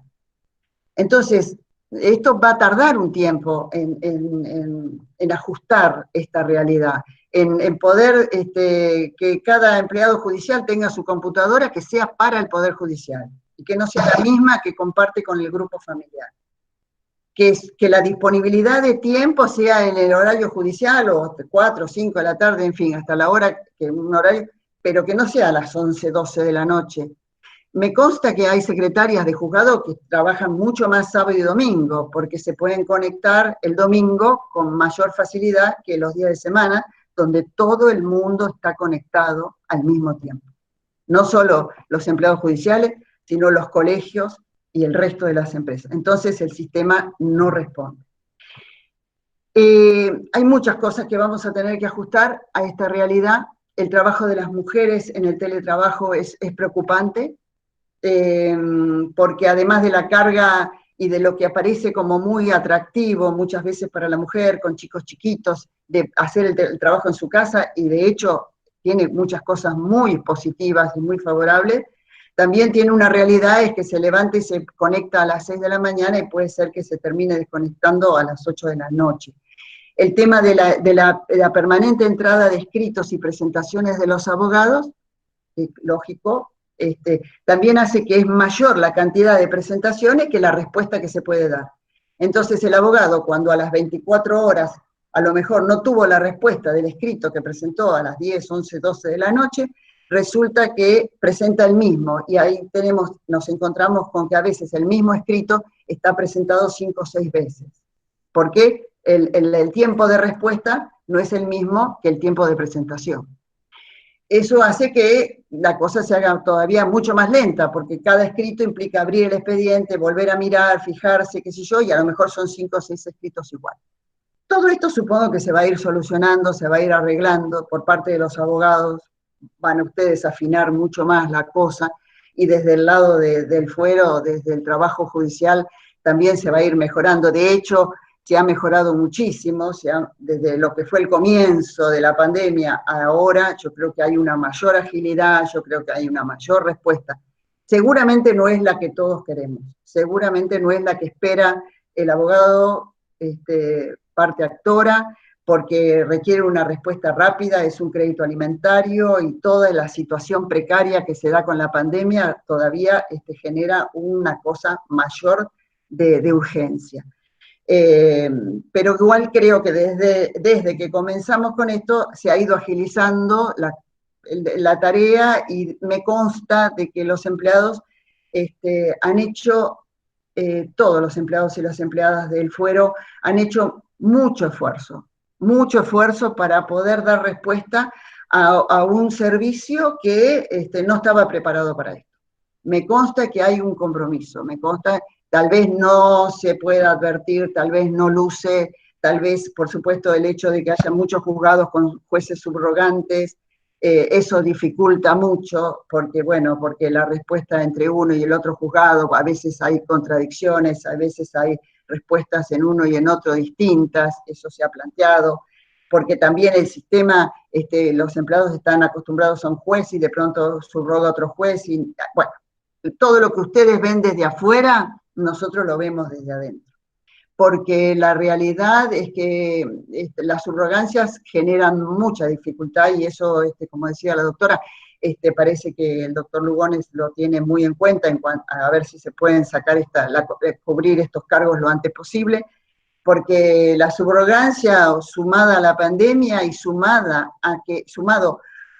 Entonces, esto va a tardar un tiempo en ajustar esta realidad, en poder que cada empleado judicial tenga su computadora que sea para el Poder Judicial, y que no sea la misma que comparte con el grupo familiar. Que la disponibilidad de tiempo sea en el horario judicial, o 4 o 5 de la tarde, en fin, hasta la hora, un horario, pero que no sea a las 11, 12 de la noche. Me consta que hay secretarias de juzgado que trabajan mucho más sábado y domingo, porque se pueden conectar el domingo con mayor facilidad que los días de semana, donde todo el mundo está conectado al mismo tiempo. No solo los empleados judiciales, sino los colegios y el resto de las empresas. Entonces el sistema no responde. Hay muchas cosas que vamos a tener que ajustar a esta realidad. El trabajo de las mujeres en el teletrabajo es preocupante, porque además de la carga y de lo que aparece como muy atractivo muchas veces para la mujer, con chicos chiquitos, de hacer el trabajo en su casa, y de hecho tiene muchas cosas muy positivas y muy favorables, también tiene una realidad, es que se levanta y se conecta a las 6 de la mañana y puede ser que se termine desconectando a las 8 de la noche. El tema de la permanente entrada de escritos y presentaciones de los abogados, lógico, también hace que es mayor la cantidad de presentaciones que la respuesta que se puede dar. Entonces el abogado, cuando a las 24 horas a lo mejor no tuvo la respuesta del escrito que presentó a las 10, 11, 12 de la noche, resulta que presenta el mismo, y ahí nos encontramos con que a veces el mismo escrito está presentado 5 o 6 veces. ¿Por qué? El tiempo de respuesta no es el mismo que el tiempo de presentación. Eso hace que la cosa se haga todavía mucho más lenta, porque cada escrito implica abrir el expediente, volver a mirar, fijarse, qué sé yo, y a lo mejor son 5 o 6 escritos igual. Todo esto supongo que se va a ir solucionando, se va a ir arreglando por parte de los abogados. Van ustedes a afinar mucho más la cosa, y desde el lado del fuero, desde el trabajo judicial, también se va a ir mejorando. De hecho, se ha mejorado muchísimo, desde lo que fue el comienzo de la pandemia a ahora, yo creo que hay una mayor agilidad, yo creo que hay una mayor respuesta. Seguramente no es la que todos queremos, seguramente no es la que espera el abogado parte actora, porque requiere una respuesta rápida, es un crédito alimentario y toda la situación precaria que se da con la pandemia todavía genera una cosa mayor de urgencia. Pero igual creo que desde que comenzamos con esto se ha ido agilizando la tarea y me consta de que los empleados han hecho, todos los empleados y las empleadas del Fuero han hecho mucho esfuerzo para poder dar respuesta a un servicio que no estaba preparado para esto. Me consta que hay un compromiso, me consta, tal vez no se pueda advertir, tal vez no luce, tal vez, por supuesto, el hecho de que haya muchos juzgados con jueces subrogantes, eso dificulta mucho, porque, bueno, porque la respuesta entre uno y el otro juzgado, a veces hay contradicciones, a veces hay respuestas en uno y en otro distintas, eso se ha planteado, porque también el sistema, los empleados están acostumbrados a un juez y de pronto subroga a otro juez, y bueno, todo lo que ustedes ven desde afuera, nosotros lo vemos desde adentro. Porque la realidad es que las subrogancias generan mucha dificultad y eso, como decía la doctora, parece que el doctor Lugones lo tiene muy en cuenta a ver si se pueden sacar cubrir estos cargos lo antes posible, porque la subrogancia sumada a la pandemia y sumado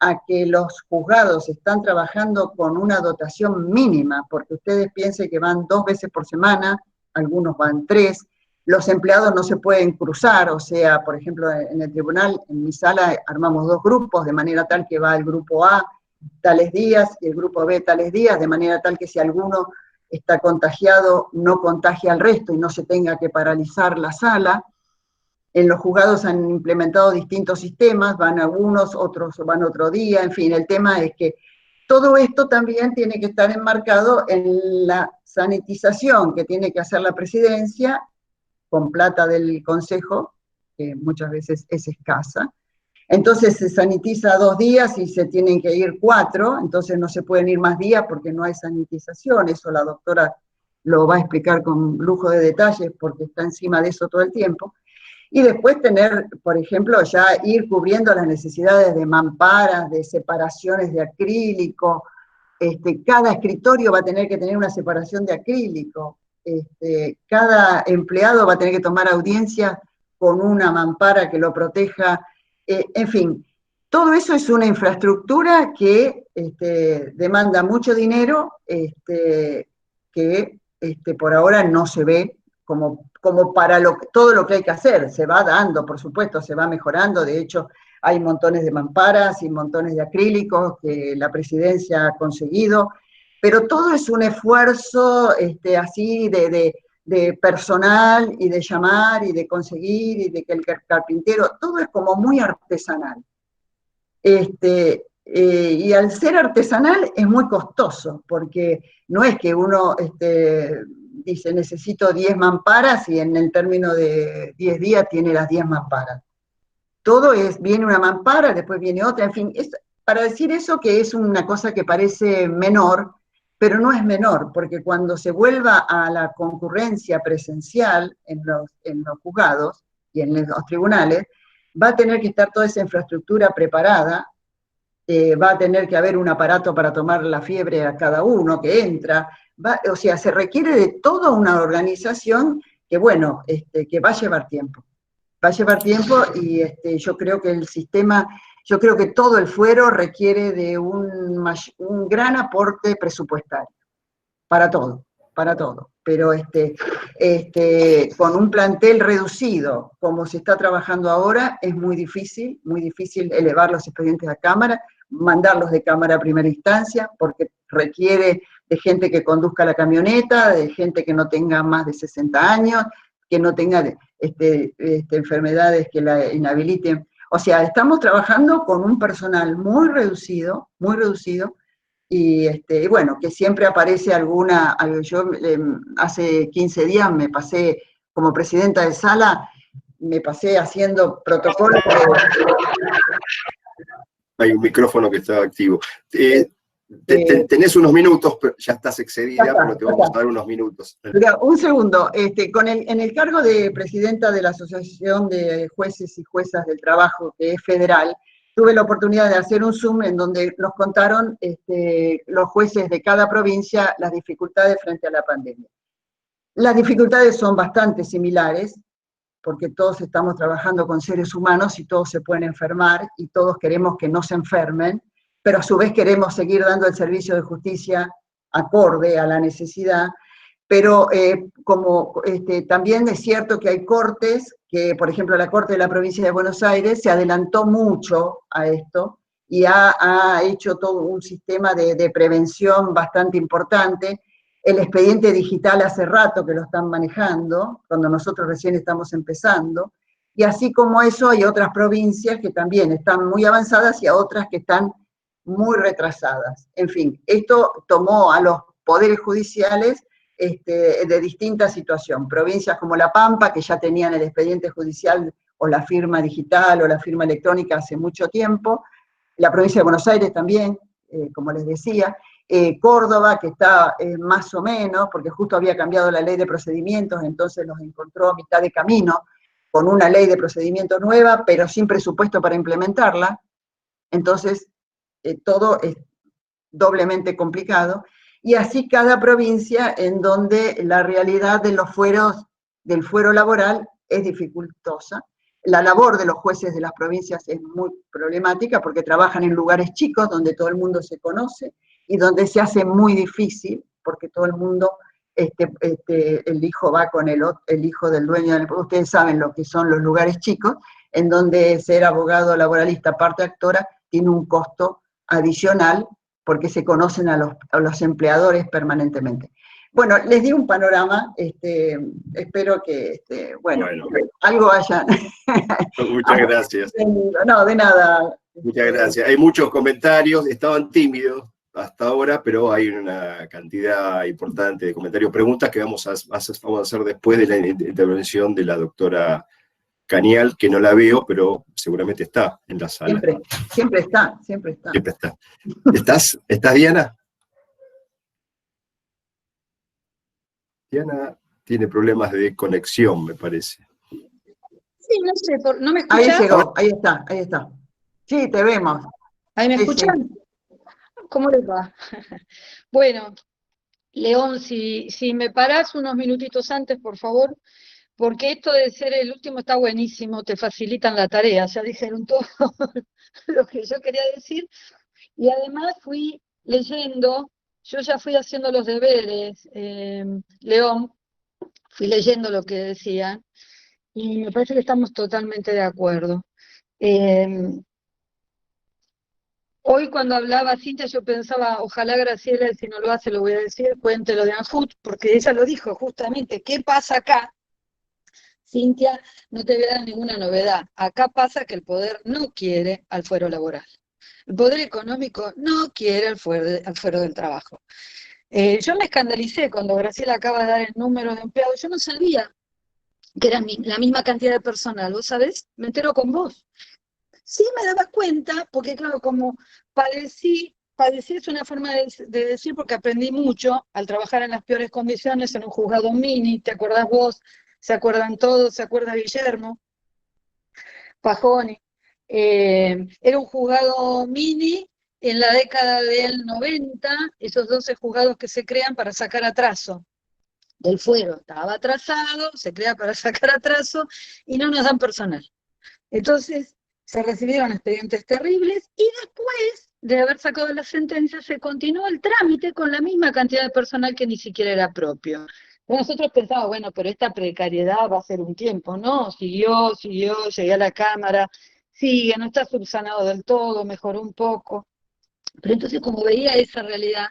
a que los juzgados están trabajando con una dotación mínima, porque ustedes piensen que van 2 veces por semana, algunos van 3, los empleados no se pueden cruzar, o sea, por ejemplo, en el tribunal, en mi sala, armamos 2 grupos, de manera tal que va el grupo A tales días y el grupo B tales días, de manera tal que si alguno está contagiado, no contagie al resto y no se tenga que paralizar la sala. En los juzgados han implementado distintos sistemas, van algunos, otros van otro día, en fin, el tema es que todo esto también tiene que estar enmarcado en la sanitización que tiene que hacer la presidencia, con plata del Consejo, que muchas veces es escasa. Entonces se sanitiza 2 días y se tienen que ir 4, entonces no se pueden ir más días porque no hay sanitización, eso la doctora lo va a explicar con lujo de detalles porque está encima de eso todo el tiempo. Y después tener, por ejemplo, ya ir cubriendo las necesidades de mamparas, de separaciones de acrílico, cada escritorio va a tener que tener una separación de acrílico, cada empleado va a tener que tomar audiencia con una mampara que lo proteja, en fin, todo eso es una infraestructura que demanda mucho dinero, que por ahora no se ve como para todo lo que hay que hacer, se va dando, por supuesto, se va mejorando, de hecho hay montones de mamparas y montones de acrílicos que la presidencia ha conseguido, pero todo es un esfuerzo así de personal y de llamar y de conseguir y de que el carpintero, todo es como muy artesanal. Y al ser artesanal es muy costoso, porque no es que uno dice necesito 10 mamparas y en el término de 10 días tiene las 10 mamparas. Todo viene una mampara, después viene otra, en fin, para decir eso que es una cosa que parece menor, pero no es menor, porque cuando se vuelva a la concurrencia presencial en los juzgados y en los tribunales, va a tener que estar toda esa infraestructura preparada, va a tener que haber un aparato para tomar la fiebre a cada uno que entra, o sea, se requiere de toda una organización que, bueno, que va a llevar tiempo. Va a llevar tiempo y yo creo que el sistema, yo creo que todo el fuero requiere de un gran aporte presupuestario, para todo, pero con un plantel reducido, como se está trabajando ahora, es muy difícil elevar los expedientes a Cámara, mandarlos de Cámara a primera instancia, porque requiere de gente que conduzca la camioneta, de gente que no tenga más de 60 años, que no tenga enfermedades que la inhabiliten. O sea, estamos trabajando con un personal muy reducido, y bueno, que siempre aparece yo hace 15 días me pasé, como presidenta de sala, me pasé haciendo protocolos. Hay un micrófono que está activo. Tenés unos minutos, pero ya estás excedida, pero te vamos está. a dar unos minutos. Mira, un segundo, en el cargo de presidenta de la Asociación de Jueces y Juezas del Trabajo, que es federal, tuve la oportunidad de hacer un Zoom en donde nos contaron los jueces de cada provincia las dificultades frente a la pandemia. Las dificultades son bastante similares, porque todos estamos trabajando con seres humanos y todos se pueden enfermar y todos queremos que no se enfermen, pero a su vez queremos seguir dando el servicio de justicia acorde a la necesidad, pero también es cierto que hay cortes, que por ejemplo la Corte de la Provincia de Buenos Aires se adelantó mucho a esto y ha hecho todo un sistema de prevención bastante importante. El expediente digital hace rato que lo están manejando, cuando nosotros recién estamos empezando, y así como eso hay otras provincias que también están muy avanzadas y a otras que están muy retrasadas. En fin, esto tomó a los poderes judiciales de distinta situación. Provincias como La Pampa, que ya tenían el expediente judicial o la firma digital o la firma electrónica hace mucho tiempo, la provincia de Buenos Aires también, como les decía, Córdoba, que está más o menos, porque justo había cambiado la ley de procedimientos, entonces los encontró a mitad de camino, con una ley de procedimiento nueva, pero sin presupuesto para implementarla, entonces todo es doblemente complicado, y así cada provincia en donde la realidad de los fueros, del fuero laboral es dificultosa. La labor de los jueces de las provincias es muy problemática porque trabajan en lugares chicos donde todo el mundo se conoce y donde se hace muy difícil porque todo el mundo, el hijo va con el hijo del dueño del... Ustedes saben lo que son los lugares chicos, en donde ser abogado laboralista, parte actora, tiene un costo adicional porque se conocen a los empleadores permanentemente. Bueno, les di un panorama, espero que, bueno, algo hayan... Muchas gracias. No, de nada. Muchas gracias. Hay muchos comentarios, estaban tímidos hasta ahora, pero hay una cantidad importante de comentarios, preguntas que vamos a hacer después de la intervención de la doctora Canial, que no la veo, pero seguramente está en la sala. Siempre está. Siempre está. ¿Estás, Diana? Diana tiene problemas de conexión, me parece. Sí, no sé, ¿no me escuchas? Ahí llegó, ahí está. Sí, te vemos. ¿Ahí me escuchan? Sí. ¿Cómo les va? Bueno, León, si me parás unos minutitos antes, por favor, porque esto de ser el último está buenísimo, te facilitan la tarea, ya dijeron todo lo que yo quería decir, y además fui leyendo, yo ya fui haciendo los deberes, León, fui leyendo lo que decían, y me parece que estamos totalmente de acuerdo. Hoy cuando hablaba Cintia yo pensaba, ojalá Graciela, si no lo hace lo voy a decir, cuente lo de Anjut, porque ella lo dijo justamente, ¿qué pasa acá? Cintia, no te voy a dar ninguna novedad, acá pasa que el poder no quiere al fuero laboral, el poder económico no quiere al fuero del trabajo. Yo me escandalicé cuando Graciela acaba de dar el número de empleados, yo no sabía que era la misma cantidad de personal, ¿vos sabés? Me entero con vos. Sí me daba cuenta, porque claro, como padecí es una forma de decir, porque aprendí mucho al trabajar en las peores condiciones en un juzgado mini, ¿te acordás vos? ¿Se acuerdan todos? ¿Se acuerda Guillermo? Pajoni. Era un juzgado mini en la década del 90, esos 12 juzgados que se crean para sacar atraso del fuero. Estaba atrasado, se crea para sacar atraso y no nos dan personal. Entonces, se recibieron expedientes terribles y después de haber sacado la sentencia se continuó el trámite con la misma cantidad de personal que ni siquiera era propio. Nosotros pensábamos, bueno, pero esta precariedad va a ser un tiempo, ¿no? Siguió, llegué a la Cámara, sigue, no está subsanado del todo, mejoró un poco. Pero entonces como veía esa realidad,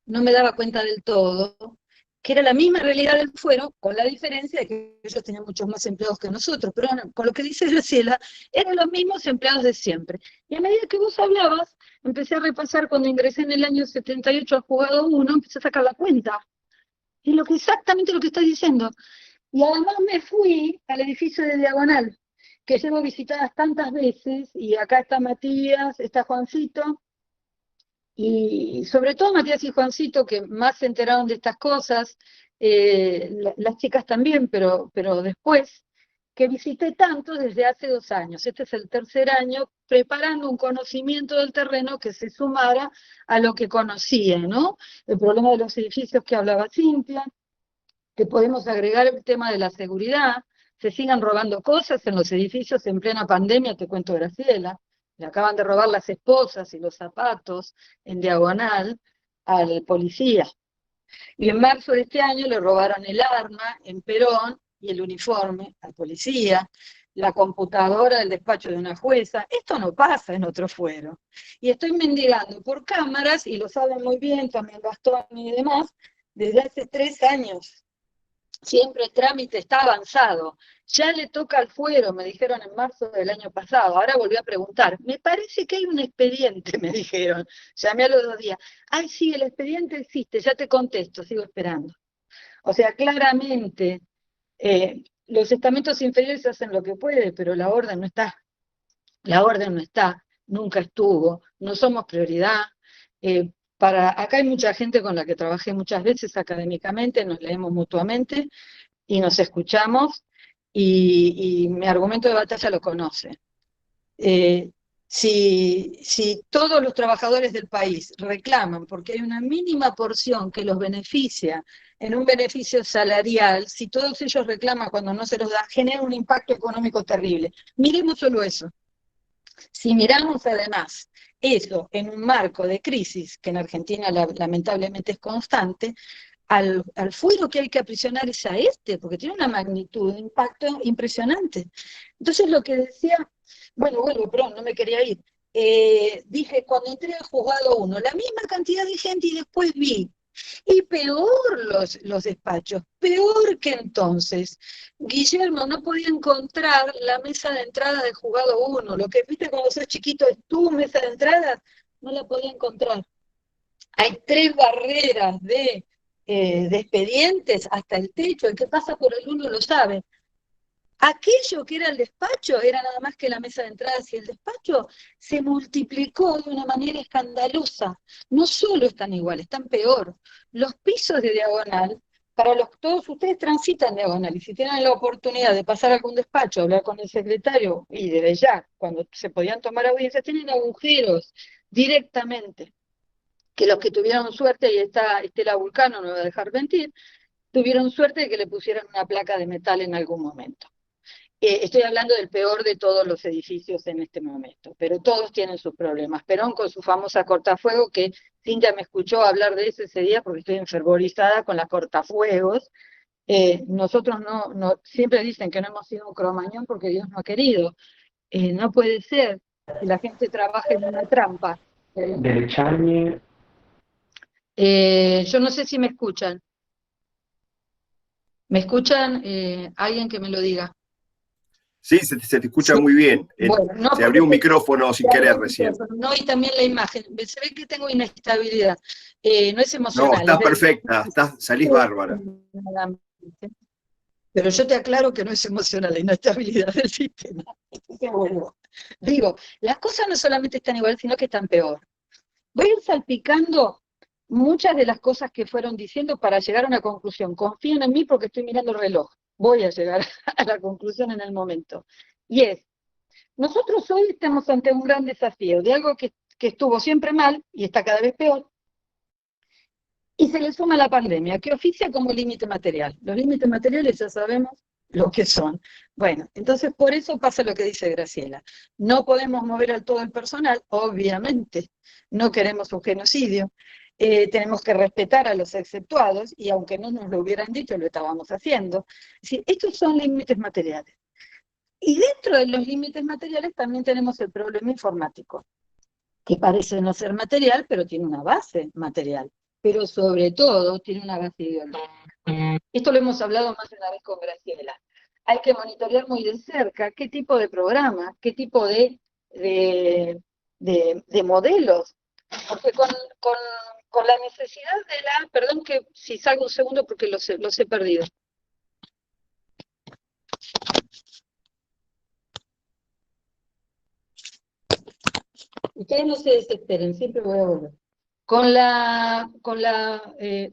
no me daba cuenta del todo, que era la misma realidad del fuero, con la diferencia de que ellos tenían muchos más empleados que nosotros, pero bueno, con lo que dice Graciela, eran los mismos empleados de siempre. Y a medida que vos hablabas, empecé a repasar cuando ingresé en el año 78 al juzgado 1, empecé a sacar la cuenta. Y exactamente lo que estás diciendo. Y además me fui al edificio de Diagonal, que llevo visitadas tantas veces, y acá está Matías, está Juancito, Y sobre todo Matías y Juancito, que más se enteraron de estas cosas, las chicas también, pero después, que visité tanto desde hace 2 años. Este es el tercer año, preparando un conocimiento del terreno que se sumara a lo que conocía, ¿no? El problema de los edificios que hablaba Cintia, que podemos agregar el tema de la seguridad, se sigan robando cosas en los edificios en plena pandemia, te cuento Graciela, le acaban de robar las esposas y los zapatos en Diagonal al policía. Y en marzo de este año le robaron el arma en Perón y el uniforme al policía, la computadora del despacho de una jueza. Esto no pasa en otro fuero. Y estoy mendigando por cámaras, y lo saben muy bien también Gastón y demás, desde hace 3 años. Siempre el trámite está avanzado. Ya le toca al fuero, me dijeron en marzo del año pasado. Ahora volví a preguntar. Me parece que hay un expediente, me dijeron. Llamé a los 2 días. Ay, sí, el expediente existe, ya te contesto, sigo esperando. O sea, claramente, los estamentos inferiores hacen lo que pueden, pero la orden no está. La orden no está, nunca estuvo, no somos prioridad. Acá hay mucha gente con la que trabajé muchas veces académicamente, nos leemos mutuamente y nos escuchamos, y mi argumento de batalla lo conoce. Si todos los trabajadores del país reclaman porque hay una mínima porción que los beneficia en un beneficio salarial, si todos ellos reclaman cuando no se los da, genera un impacto económico terrible. Miremos solo eso. Si miramos además eso en un marco de crisis, que en Argentina lamentablemente es constante, al fuero que hay que aprisionar es a porque tiene una magnitud de impacto impresionante. Entonces lo que decía, bueno, perdón, no me quería ir. Dije, cuando entré al juzgado 1, la misma cantidad de gente, y después vi. Y peor los despachos, peor que entonces. Guillermo no podía encontrar la mesa de entrada del juzgado 1. Lo que viste cuando sos chiquito es tu mesa de entrada, no la podía encontrar. Hay 3 barreras de expedientes hasta el techo. El que pasa por el 1 lo sabe. Aquello que era el despacho era nada más que la mesa de entradas, y el despacho se multiplicó de una manera escandalosa. No solo están iguales, están peor. Los pisos de Diagonal, todos ustedes transitan Diagonal, y si tienen la oportunidad de pasar a algún despacho, hablar con el secretario, y desde ya, cuando se podían tomar audiencias, tienen agujeros directamente, que los que tuvieron suerte, y Estela Vulcano no me va a dejar mentir, tuvieron suerte de que le pusieran una placa de metal en algún momento. Estoy hablando del peor de todos los edificios en este momento, pero todos tienen sus problemas. Perón con su famosa cortafuego, que Cintia me escuchó hablar de eso ese día porque estoy enfervorizada con las cortafuegos. Nosotros no, siempre dicen que no hemos sido un cromañón porque Dios no ha querido. No puede ser que la gente trabaje en una trampa. Yo no sé si me escuchan. ¿Me escuchan? Alguien que me lo diga. Sí, se te escucha muy bien. Bueno, no, se abrió un micrófono sin querer recién. No, y también la imagen. Se ve que tengo inestabilidad. No es No, emocional. estás perfecta, salís bárbara. Pero yo te aclaro que no es emocional la inestabilidad del sistema. Digo, las cosas no solamente están igual, sino que están peor. Voy a ir salpicando muchas de las cosas que fueron diciendo para llegar a una conclusión. Confíen en mí porque estoy mirando el reloj. Voy a llegar a la conclusión en el momento. Y es, nosotros hoy estamos ante un gran desafío de algo que estuvo siempre mal y está cada vez peor, y se le suma la pandemia, que oficia como límite material. Los límites materiales ya sabemos lo que son. Bueno, entonces por eso pasa lo que dice Graciela. No podemos mover a todo el personal, obviamente. No queremos un genocidio. Tenemos que respetar a los exceptuados, y aunque no nos lo hubieran dicho, lo estábamos haciendo. Es decir, estos son límites materiales. Y dentro de los límites materiales también tenemos el problema informático, que parece no ser material, pero tiene una base material. Pero sobre todo tiene una base ideológica. Esto lo hemos hablado más de una vez con Graciela. Hay que monitorear muy de cerca qué tipo de programa, qué tipo de modelos, porque con la necesidad de perdón que si salgo un segundo porque los he perdido. Ustedes no se desesperen, siempre voy a volver. con la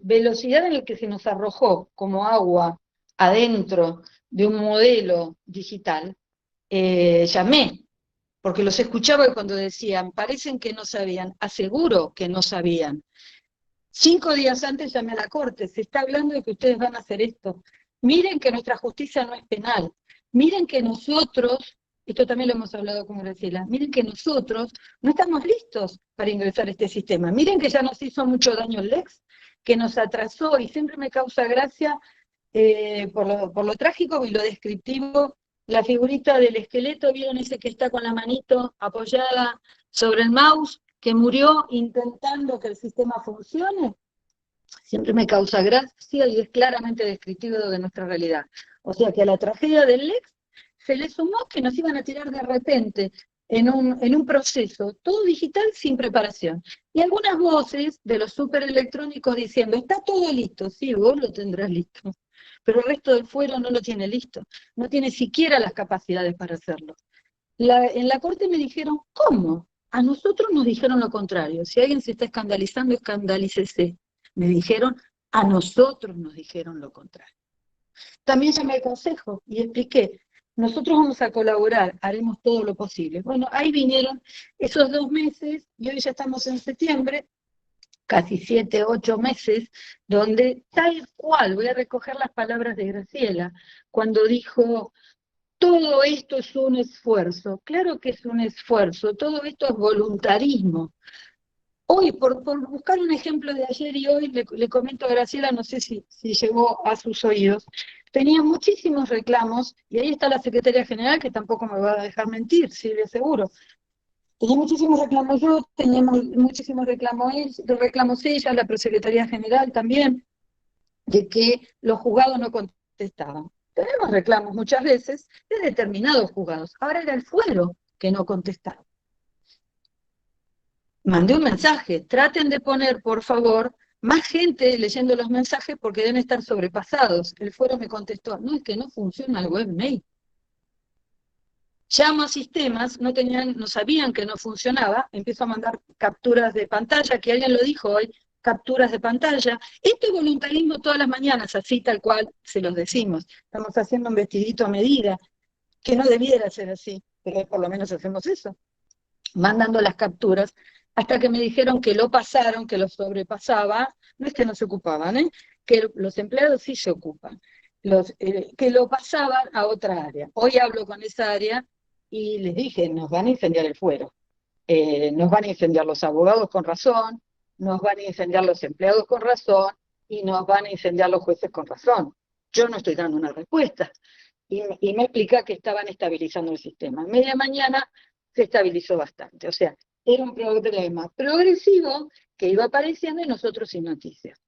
velocidad en la que se nos arrojó como agua adentro de un modelo digital, llamé, porque los escuchaba cuando decían, parecen que no sabían, aseguro que no sabían. 5 días antes llamé a la Corte, se está hablando de que ustedes van a hacer esto. Miren que nuestra justicia no es penal, miren que nosotros, esto también lo hemos hablado con Graciela, miren que nosotros no estamos listos para ingresar a este sistema, miren que ya nos hizo mucho daño el Lex, que nos atrasó, y siempre me causa gracia, por lo trágico y lo descriptivo, la figurita del esqueleto, ¿vieron ese que está con la manito apoyada sobre el mouse, que murió intentando que el sistema funcione? Siempre me causa gracia y es claramente descriptivo de nuestra realidad. O sea que a la tragedia del Lex se le sumó que nos iban a tirar de repente en un proceso todo digital sin preparación. Y algunas voces de los superelectrónicos diciendo, está todo listo, sí, vos lo tendrás listo, pero el resto del fuero no lo tiene listo, no tiene siquiera las capacidades para hacerlo. En la Corte me dijeron, ¿cómo? A nosotros nos dijeron lo contrario. Si alguien se está escandalizando, escandalícese. Me dijeron, a nosotros nos dijeron lo contrario. También llamé al Consejo y expliqué, nosotros vamos a colaborar, haremos todo lo posible. Bueno, ahí vinieron esos 2 meses, y hoy ya estamos en septiembre, casi 7, 8 meses, donde tal cual, voy a recoger las palabras de Graciela, cuando dijo, todo esto es un esfuerzo. Claro que es un esfuerzo, todo esto es voluntarismo. Hoy, por buscar un ejemplo de ayer y hoy, le comento a Graciela, no sé si llegó a sus oídos, tenía muchísimos reclamos, y ahí está la Secretaría General, que tampoco me va a dejar mentir, sí, le aseguro. Tenía muchísimos reclamos yo, teníamos muchísimos reclamos ella, la Prosecretaría General también, de que los juzgados no contestaban. Tenemos reclamos muchas veces de determinados juzgados. Ahora era el fuero que no contestaba. Mandé un mensaje, traten de poner, por favor, más gente leyendo los mensajes porque deben estar sobrepasados. El fuero me contestó, no, es que no funciona el webmail. Llamo a sistemas, no sabían que no funcionaba, empiezo a mandar capturas de pantalla, que alguien lo dijo hoy, capturas de pantalla. Esto es voluntarismo todas las mañanas, así tal cual se los decimos. Estamos haciendo un vestidito a medida, que no debiera ser así, pero por lo menos hacemos eso. Mandando las capturas, hasta que me dijeron que lo pasaron, que lo sobrepasaba, no es que no se ocupaban, que los empleados sí se ocupan, que lo pasaban a otra área. Hoy hablo con esa área y les dije, nos van a incendiar el fuero, nos van a incendiar los abogados con razón, nos van a incendiar los empleados con razón, y nos van a incendiar los jueces con razón. Yo no estoy dando una respuesta. Y me explica que estaban estabilizando el sistema. En media mañana se estabilizó bastante. O sea, era un problema progresivo que iba apareciendo y nosotros sin noticias.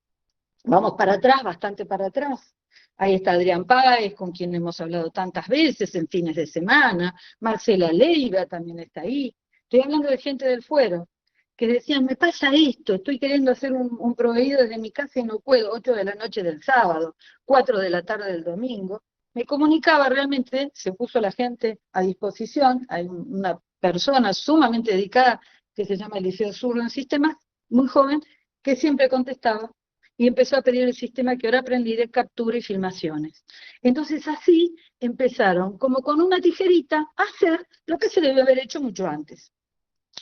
Vamos para atrás, bastante para atrás. Ahí está Adrián Páez, con quien hemos hablado tantas veces en fines de semana. Marcela Leiva también está ahí. Estoy hablando de gente del fuero, que decían, me pasa esto, estoy queriendo hacer un proveído desde mi casa y no puedo, 8 de la noche del sábado, 4 de la tarde del domingo. Me comunicaba realmente, se puso la gente a disposición, hay una persona sumamente dedicada que se llama Eliseo Zurdo en sistemas, muy joven, que siempre contestaba, y empezó a pedir el sistema que ahora aprendí de captura y filmaciones. Entonces así empezaron, como con una tijerita, a hacer lo que se debe haber hecho mucho antes.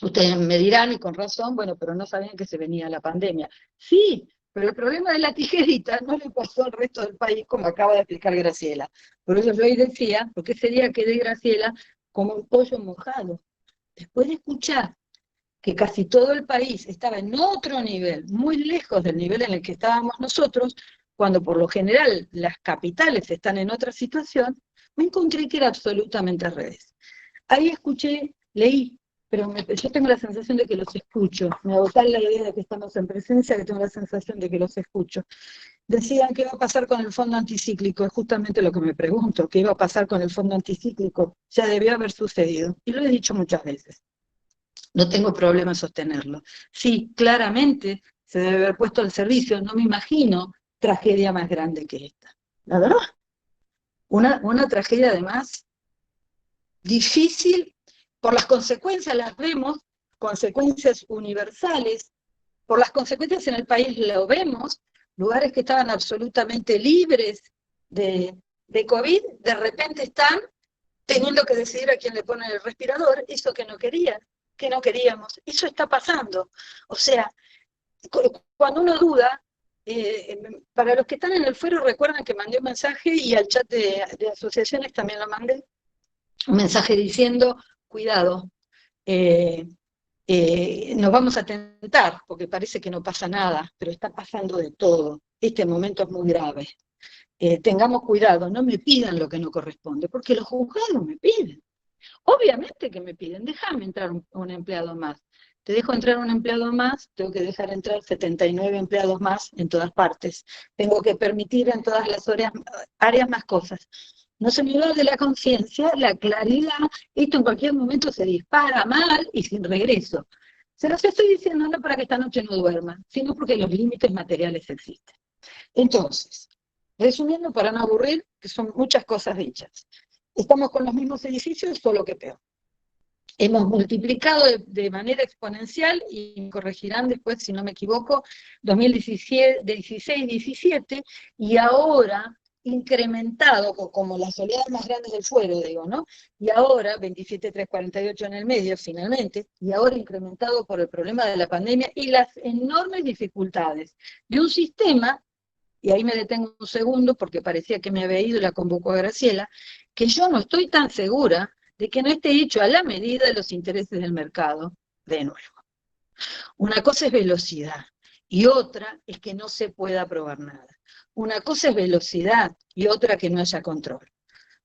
Ustedes me dirán, y con razón, bueno, pero no sabían que se venía la pandemia. Sí, pero el problema de la tijerita no le pasó al resto del país, como acaba de explicar Graciela. Por eso yo hoy decía, porque ese día quedé, Graciela, como un pollo mojado. Después de escuchar que casi todo el país estaba en otro nivel, muy lejos del nivel en el que estábamos nosotros, cuando por lo general las capitales están en otra situación, me encontré que era absolutamente al revés. Ahí escuché, leí, pero yo tengo la sensación de que los escucho. Me agotó la idea de que estamos en presencia, que tengo la sensación de que los escucho. Decían qué iba a pasar con el fondo anticíclico, es justamente lo que me pregunto, qué iba a pasar con el fondo anticíclico, ya debió haber sucedido, y lo he dicho muchas veces. No tengo problema en sostenerlo. Sí, claramente se debe haber puesto al servicio, no me imagino tragedia más grande que esta. La verdad, una tragedia además difícil, por las consecuencias las vemos, consecuencias universales, por las consecuencias en el país lo vemos, lugares que estaban absolutamente libres de COVID, de repente están teniendo que decidir a quién le ponen el respirador, eso que no queríamos, eso está pasando. O sea, cuando uno duda, para los que están en el fuero recuerdan que mandé un mensaje y al chat de asociaciones también lo mandé, un mensaje diciendo, cuidado, nos vamos a tentar, porque parece que no pasa nada, pero está pasando de todo. Este momento es muy grave. Tengamos cuidado, no me pidan lo que no corresponde, porque los juzgados me piden. Obviamente que me piden, déjame entrar un empleado más. Te dejo entrar un empleado más, tengo que dejar entrar 79 empleados más en todas partes. Tengo que permitir en todas las áreas más cosas. No se me olvida de la conciencia, la claridad, esto en cualquier momento se dispara mal y sin regreso. Se los estoy diciendo no para que esta noche no duerman, sino porque los límites materiales existen. Entonces, resumiendo para no aburrir, que son muchas cosas dichas. Estamos con los mismos edificios, solo que peor. Hemos multiplicado de manera exponencial, y me corregirán después si no me equivoco, 2016-17, y ahora incrementado, como las oleadas más grandes del fuero, digo, ¿no? Y ahora, 27.348 en el medio, finalmente, y ahora incrementado por el problema de la pandemia y las enormes dificultades de un sistema, y ahí me detengo un segundo porque parecía que me había ido y la convocó a Graciela, que yo no estoy tan segura de que no esté hecho a la medida de los intereses del mercado, de nuevo. Una cosa es velocidad y otra es que no se pueda aprobar nada. Una cosa es velocidad y otra que no haya control.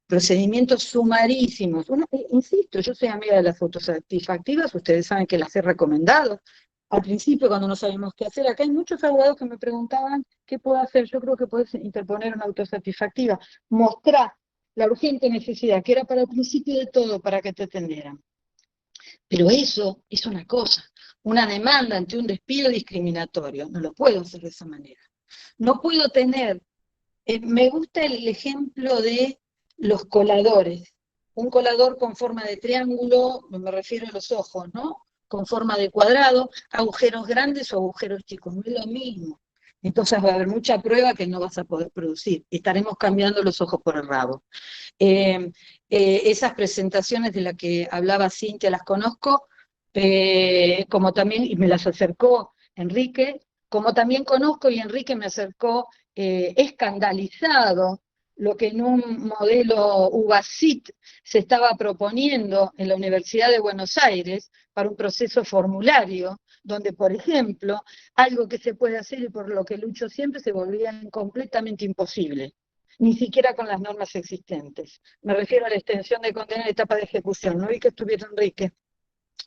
Procedimientos sumarísimos. Insisto, yo soy amiga de las autosatisfactivas, ustedes saben que las he recomendado. Al principio, cuando no sabemos qué hacer, acá hay muchos abogados que me preguntaban qué puedo hacer. Yo creo que puedes interponer una autosatisfactiva. Mostrar la urgente necesidad, que era para el principio de todo, para que te atendieran. Pero eso es una cosa. Una demanda ante un despido discriminatorio. No lo puedo hacer de esa manera. No puedo tener... me gusta el ejemplo de los coladores. Un colador con forma de triángulo, me refiero a los ojos, ¿no? Con forma de cuadrado, agujeros grandes o agujeros chicos, no es lo mismo. Entonces va a haber mucha prueba que no vas a poder producir. Estaremos cambiando los ojos por el rabo. Esas presentaciones de las que hablaba Cintia las conozco, como también, y me las acercó Enrique, como también conozco y Enrique me acercó escandalizado lo que en un modelo UBASIT se estaba proponiendo en la Universidad de Buenos Aires para un proceso formulario, donde, por ejemplo, algo que se puede hacer y por lo que lucho siempre se volvía completamente imposible, ni siquiera con las normas existentes. Me refiero a la extensión de condena en etapa de ejecución. No vi que estuviera Enrique.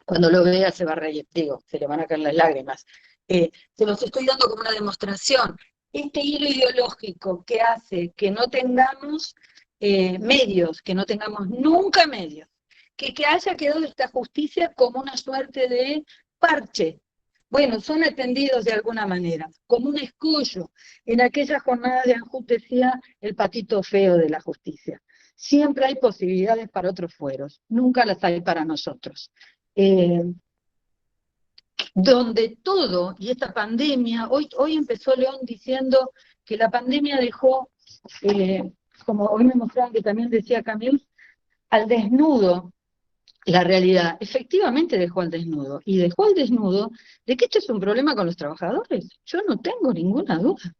Cuando lo vea se va a reír, digo, se le van a caer las lágrimas. Se los estoy dando como una demostración. Este hilo ideológico que hace que no tengamos medios, que no tengamos nunca medios, que haya quedado esta justicia como una suerte de parche. Bueno, son atendidos de alguna manera, como un escollo. En aquella jornada de Anjut decía el patito feo de la justicia. Siempre hay posibilidades para otros fueros, nunca las hay para nosotros. Donde todo, y esta pandemia, hoy empezó León diciendo que la pandemia dejó, como hoy me mostraron que también decía Camille, al desnudo la realidad. Efectivamente dejó al desnudo, y dejó al desnudo de que esto es un problema con los trabajadores. Yo no tengo ninguna duda.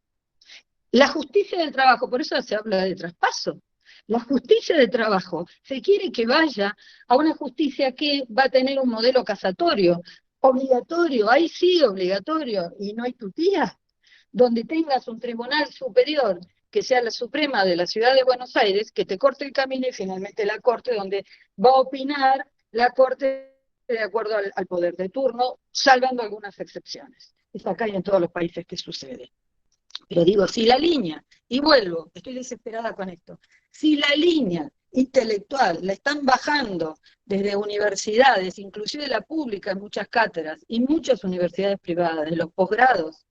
La justicia del trabajo, por eso se habla de traspaso. La justicia del trabajo se quiere que vaya a una justicia que va a tener un modelo casatorio, obligatorio, ahí sí obligatorio, y no hay tutía, donde tengas un tribunal superior que sea la Suprema de la Ciudad de Buenos Aires, que te corte el camino y finalmente la Corte, donde va a opinar la Corte de acuerdo al poder de turno, salvando algunas excepciones. Es acá y en todos los países que sucede. Pero digo, si la línea, y vuelvo, estoy desesperada con esto, si la línea intelectual la están bajando desde universidades, inclusive la pública en muchas cátedras, y muchas universidades privadas, en los posgrados,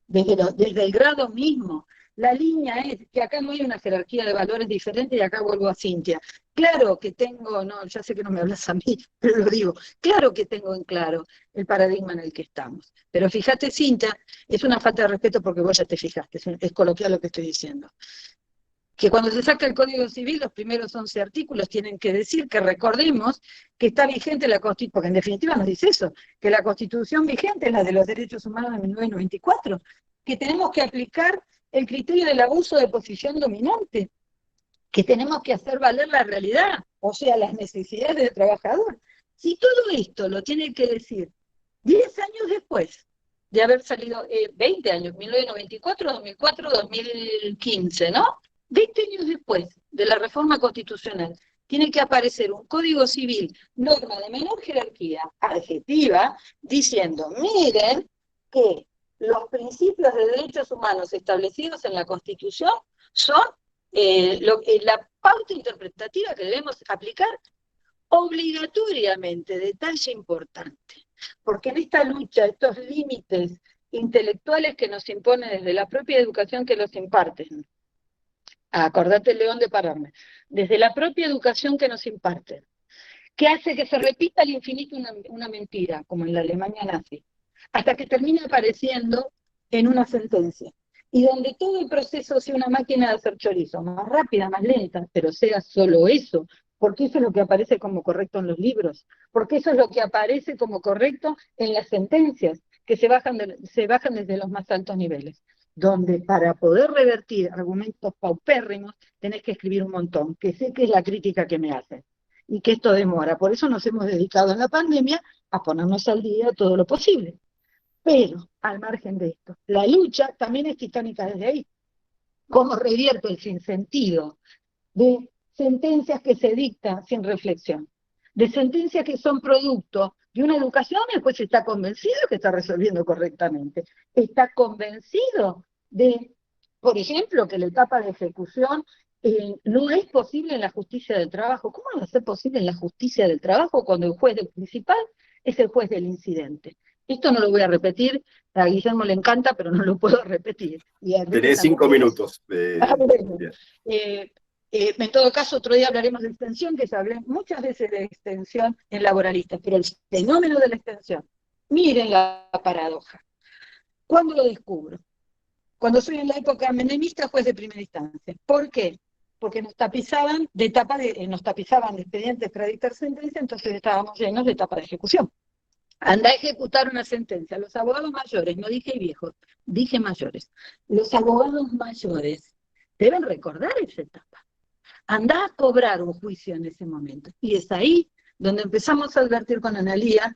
desde el grado mismo, la línea es que acá no hay una jerarquía de valores diferente, y acá vuelvo a Cintia, claro que tengo, no, ya sé que no me hablas a mí, pero lo digo, claro que tengo en claro el paradigma en el que estamos. Pero fíjate, Cintia, es una falta de respeto porque vos ya te fijaste, es coloquial lo que estoy diciendo. Que cuando se saca el Código Civil, los primeros 11 artículos tienen que decir que recordemos que está vigente la Constitución, porque en definitiva nos dice eso, que la Constitución vigente es la de los derechos humanos de 1994, que tenemos que aplicar el criterio del abuso de posición dominante, que tenemos que hacer valer la realidad, o sea, las necesidades del trabajador. Si todo esto lo tiene que decir 10 años después de haber salido, 20 años, 1994, 2004, 2015, ¿no? 20 años después de la reforma constitucional, tiene que aparecer un Código Civil, norma de menor jerarquía, adjetiva, diciendo, miren que los principios de derechos humanos establecidos en la Constitución son la pauta interpretativa que debemos aplicar obligatoriamente, detalle importante, porque en esta lucha, estos límites intelectuales que nos impone desde la propia educación que los imparten, acordate, León, de pararme, desde la propia educación que nos imparten, que hace que se repita al infinito una mentira, como en la Alemania nazi, hasta que termina apareciendo en una sentencia, y donde todo el proceso sea una máquina de hacer chorizo, más rápida, más lenta, pero sea solo eso, porque eso es lo que aparece como correcto en los libros, porque eso es lo que aparece como correcto en las sentencias, que se bajan desde los más altos niveles, donde para poder revertir argumentos paupérrimos tenés que escribir un montón, que sé que es la crítica que me hacen, y que esto demora. Por eso nos hemos dedicado en la pandemia a ponernos al día todo lo posible. Pero, al margen de esto, la lucha también es titánica desde ahí. ¿Cómo revierto el sinsentido de sentencias que se dictan sin reflexión? De sentencias que son producto de una educación y después está convencido que está resolviendo correctamente. Está convencido de, por ejemplo, que la etapa de ejecución no es posible en la justicia del trabajo. ¿Cómo no va a ser posible en la justicia del trabajo cuando el juez principal es el juez del incidente? Esto no lo voy a repetir, a Guillermo le encanta, pero no lo puedo repetir. Tenés 5 minutos. En todo caso, otro día hablaremos de extensión, que se hablé muchas veces de extensión en laboralistas, pero el fenómeno de la extensión, miren la paradoja. ¿Cuándo lo descubro? Cuando soy en la época menemista, juez de primera instancia. ¿Por qué? Porque nos tapizaban de expedientes para dictar sentencia, entonces estábamos llenos de etapa de ejecución. Anda a ejecutar una sentencia. Los abogados mayores, no dije viejos, dije mayores. Los abogados mayores deben recordar esa etapa. Anda a cobrar un juicio en ese momento. Y es ahí donde empezamos a advertir con Analía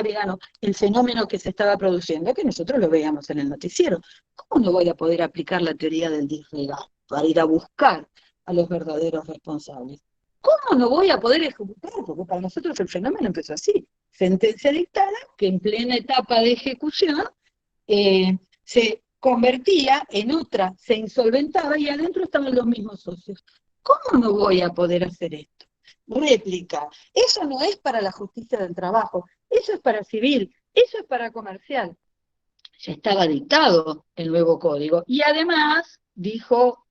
Vigano, el fenómeno que se estaba produciendo, que nosotros lo veíamos en el noticiero. ¿Cómo no voy a poder aplicar la teoría del disregalo para ir a buscar a los verdaderos responsables? ¿Cómo no voy a poder ejecutar? Porque para nosotros el fenómeno empezó así. Sentencia dictada, que en plena etapa de ejecución se convertía en otra, se insolventaba y adentro estaban los mismos socios. ¿Cómo no voy a poder hacer esto? Réplica. Eso no es para la justicia del trabajo, eso es para civil, eso es para comercial. Ya estaba dictado el nuevo código. Y además, dijo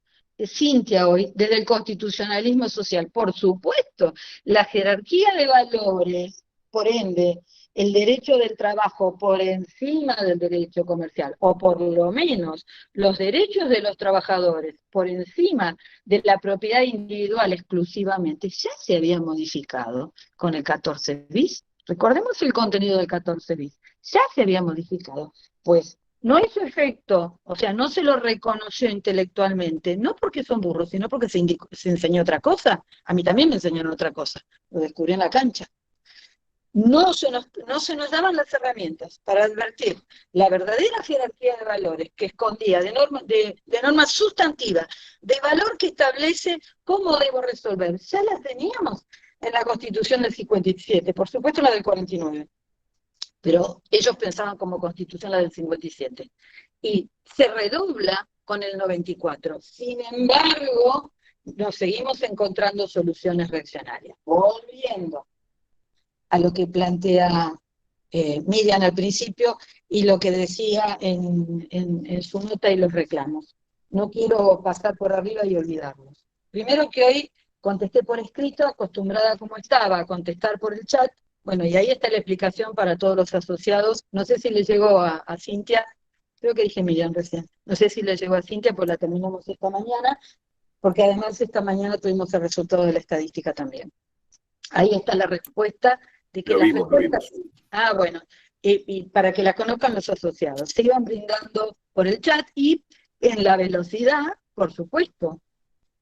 Cintia hoy, desde el constitucionalismo social, por supuesto, la jerarquía de valores, por ende, el derecho del trabajo por encima del derecho comercial, o por lo menos los derechos de los trabajadores por encima de la propiedad individual exclusivamente, ya se había modificado con el 14 bis. Recordemos el contenido del 14 bis, ya se había modificado, pues no hizo efecto, o sea, no se lo reconoció intelectualmente, no porque son burros, sino porque se enseñó otra cosa. A mí también me enseñaron otra cosa, lo descubrí en la cancha. No se nos daban las herramientas para advertir la verdadera jerarquía de valores que escondía de normas sustantivas, de valor que establece cómo debo resolver. Ya las teníamos en la Constitución del 57, por supuesto la del 49. Pero ellos pensaban como Constitución la del 57. Y se redobla con el 94. Sin embargo, nos seguimos encontrando soluciones reaccionarias. Volviendo a lo que plantea Miriam al principio y lo que decía en su nota y los reclamos. No quiero pasar por arriba y olvidarlos. Primero que hoy contesté por escrito, acostumbrada como estaba a contestar por el chat. Bueno, y ahí está la explicación para todos los asociados. No sé si le llegó a Cintia, creo que dije Miriam recién. No sé si le llegó a Cintia, pues la terminamos esta mañana, porque además esta mañana tuvimos el resultado de la estadística también. Ahí está la respuesta de que Lo las vimos. respuestas... Ah, bueno, y para que la conozcan los asociados, se iban brindando por el chat y en la velocidad, por supuesto.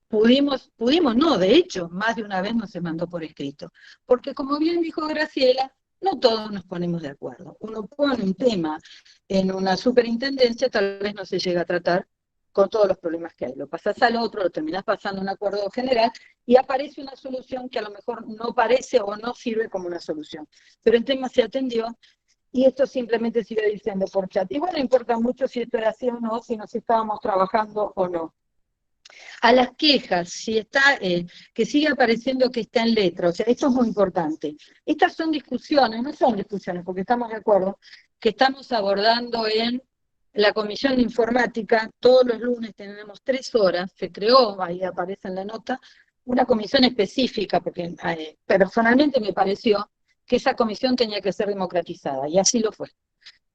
Pudimos, no, de hecho, más de una vez nos se mandó por escrito. Porque como bien dijo Graciela, no todos nos ponemos de acuerdo. Uno pone un tema en una superintendencia, tal vez no se llega a tratar con todos los problemas que hay. Lo pasás al otro, lo terminás pasando a un acuerdo general y aparece una solución que a lo mejor no parece o no sirve como una solución. Pero el tema se atendió y esto simplemente se iba diciendo por chat. Igual no importa mucho si esto era así o no, si nos estábamos trabajando o no. A las quejas, si está, que sigue apareciendo que está en letra, o sea, esto es muy importante. Estas son discusiones, no son discusiones, porque estamos de acuerdo, que estamos abordando en la Comisión de Informática. Todos los lunes tenemos 3 horas, se creó, ahí aparece en la nota, una comisión específica, porque personalmente me pareció que esa comisión tenía que ser democratizada, y así lo fue.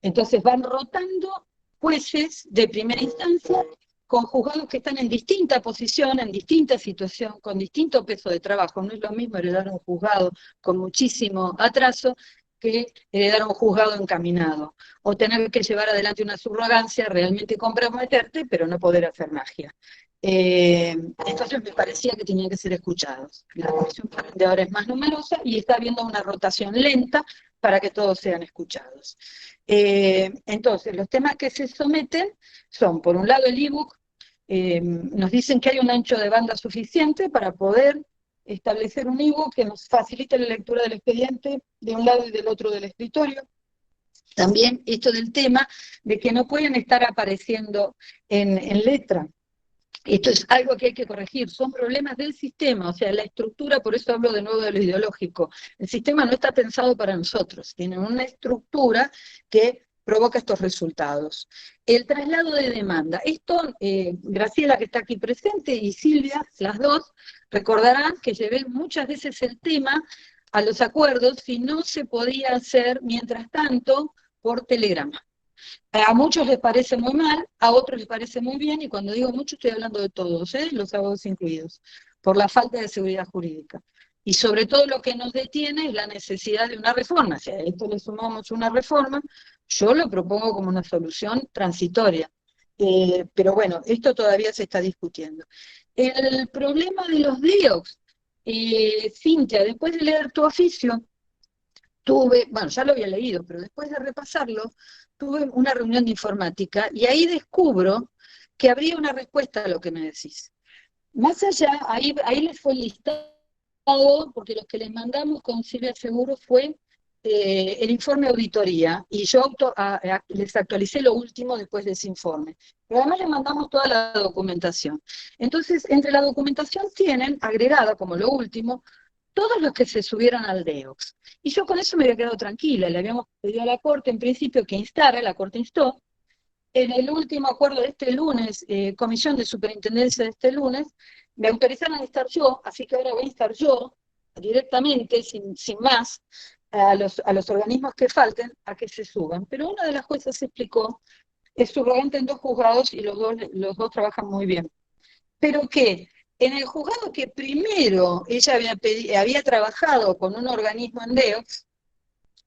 Entonces van rotando jueces de primera instancia con juzgados que están en distinta posición, en distinta situación, con distinto peso de trabajo. No es lo mismo heredar un juzgado con muchísimo atraso que heredar un juzgado encaminado, o tener que llevar adelante una subrogancia, realmente comprometerte, pero no poder hacer magia. Entonces me parecía que tenían que ser escuchados. La comisión de ahora es más numerosa y está habiendo una rotación lenta para que todos sean escuchados. Entonces, los temas que se someten son, por un lado, el ebook. Nos dicen que hay un ancho de banda suficiente para poder establecer un ebook que nos facilite la lectura del expediente de un lado y del otro del escritorio. También esto del tema de que no pueden estar apareciendo en letra. Esto es algo que hay que corregir, son problemas del sistema, o sea, la estructura, por eso hablo de nuevo de lo ideológico. El sistema no está pensado para nosotros, tiene una estructura que provoca estos resultados. El traslado de demanda, esto, Graciela, que está aquí presente, y Silvia, las dos, recordarán que llevé muchas veces el tema a los acuerdos si no se podía hacer, mientras tanto, por telegrama. A muchos les parece muy mal, a otros les parece muy bien, y cuando digo mucho estoy hablando de todos, los abogados incluidos, por la falta de seguridad jurídica. Y sobre todo lo que nos detiene es la necesidad de una reforma. Si a esto le sumamos una reforma, yo lo propongo como una solución transitoria. Pero bueno, esto todavía se está discutiendo. El problema de los DIOCs, Cintia, después de leer tu oficio, bueno, ya lo había leído, pero después de repasarlo, tuve una reunión de informática y ahí descubro que habría una respuesta a lo que me decís. Más allá, ahí les fue listado, porque los que les mandamos con Silvia Seguro fue el informe de auditoría, y yo les actualicé lo último después de ese informe. Pero además les mandamos toda la documentación. Entonces, entre la documentación tienen agregada, como lo último, todos los que se subieron al DEOX. Y yo con eso me había quedado tranquila. Le habíamos pedido a la Corte, en principio, que instara, la Corte instó. En el último acuerdo de este lunes, comisión de superintendencia de este lunes, me autorizaron a instar yo, así que ahora voy a instar yo, directamente, sin más, a los organismos que falten, a que se suban. Pero una de las juezas explicó, es subrogante en 2 juzgados y los dos trabajan muy bien. Pero que en el juzgado que primero ella había trabajado con un organismo en DEOX,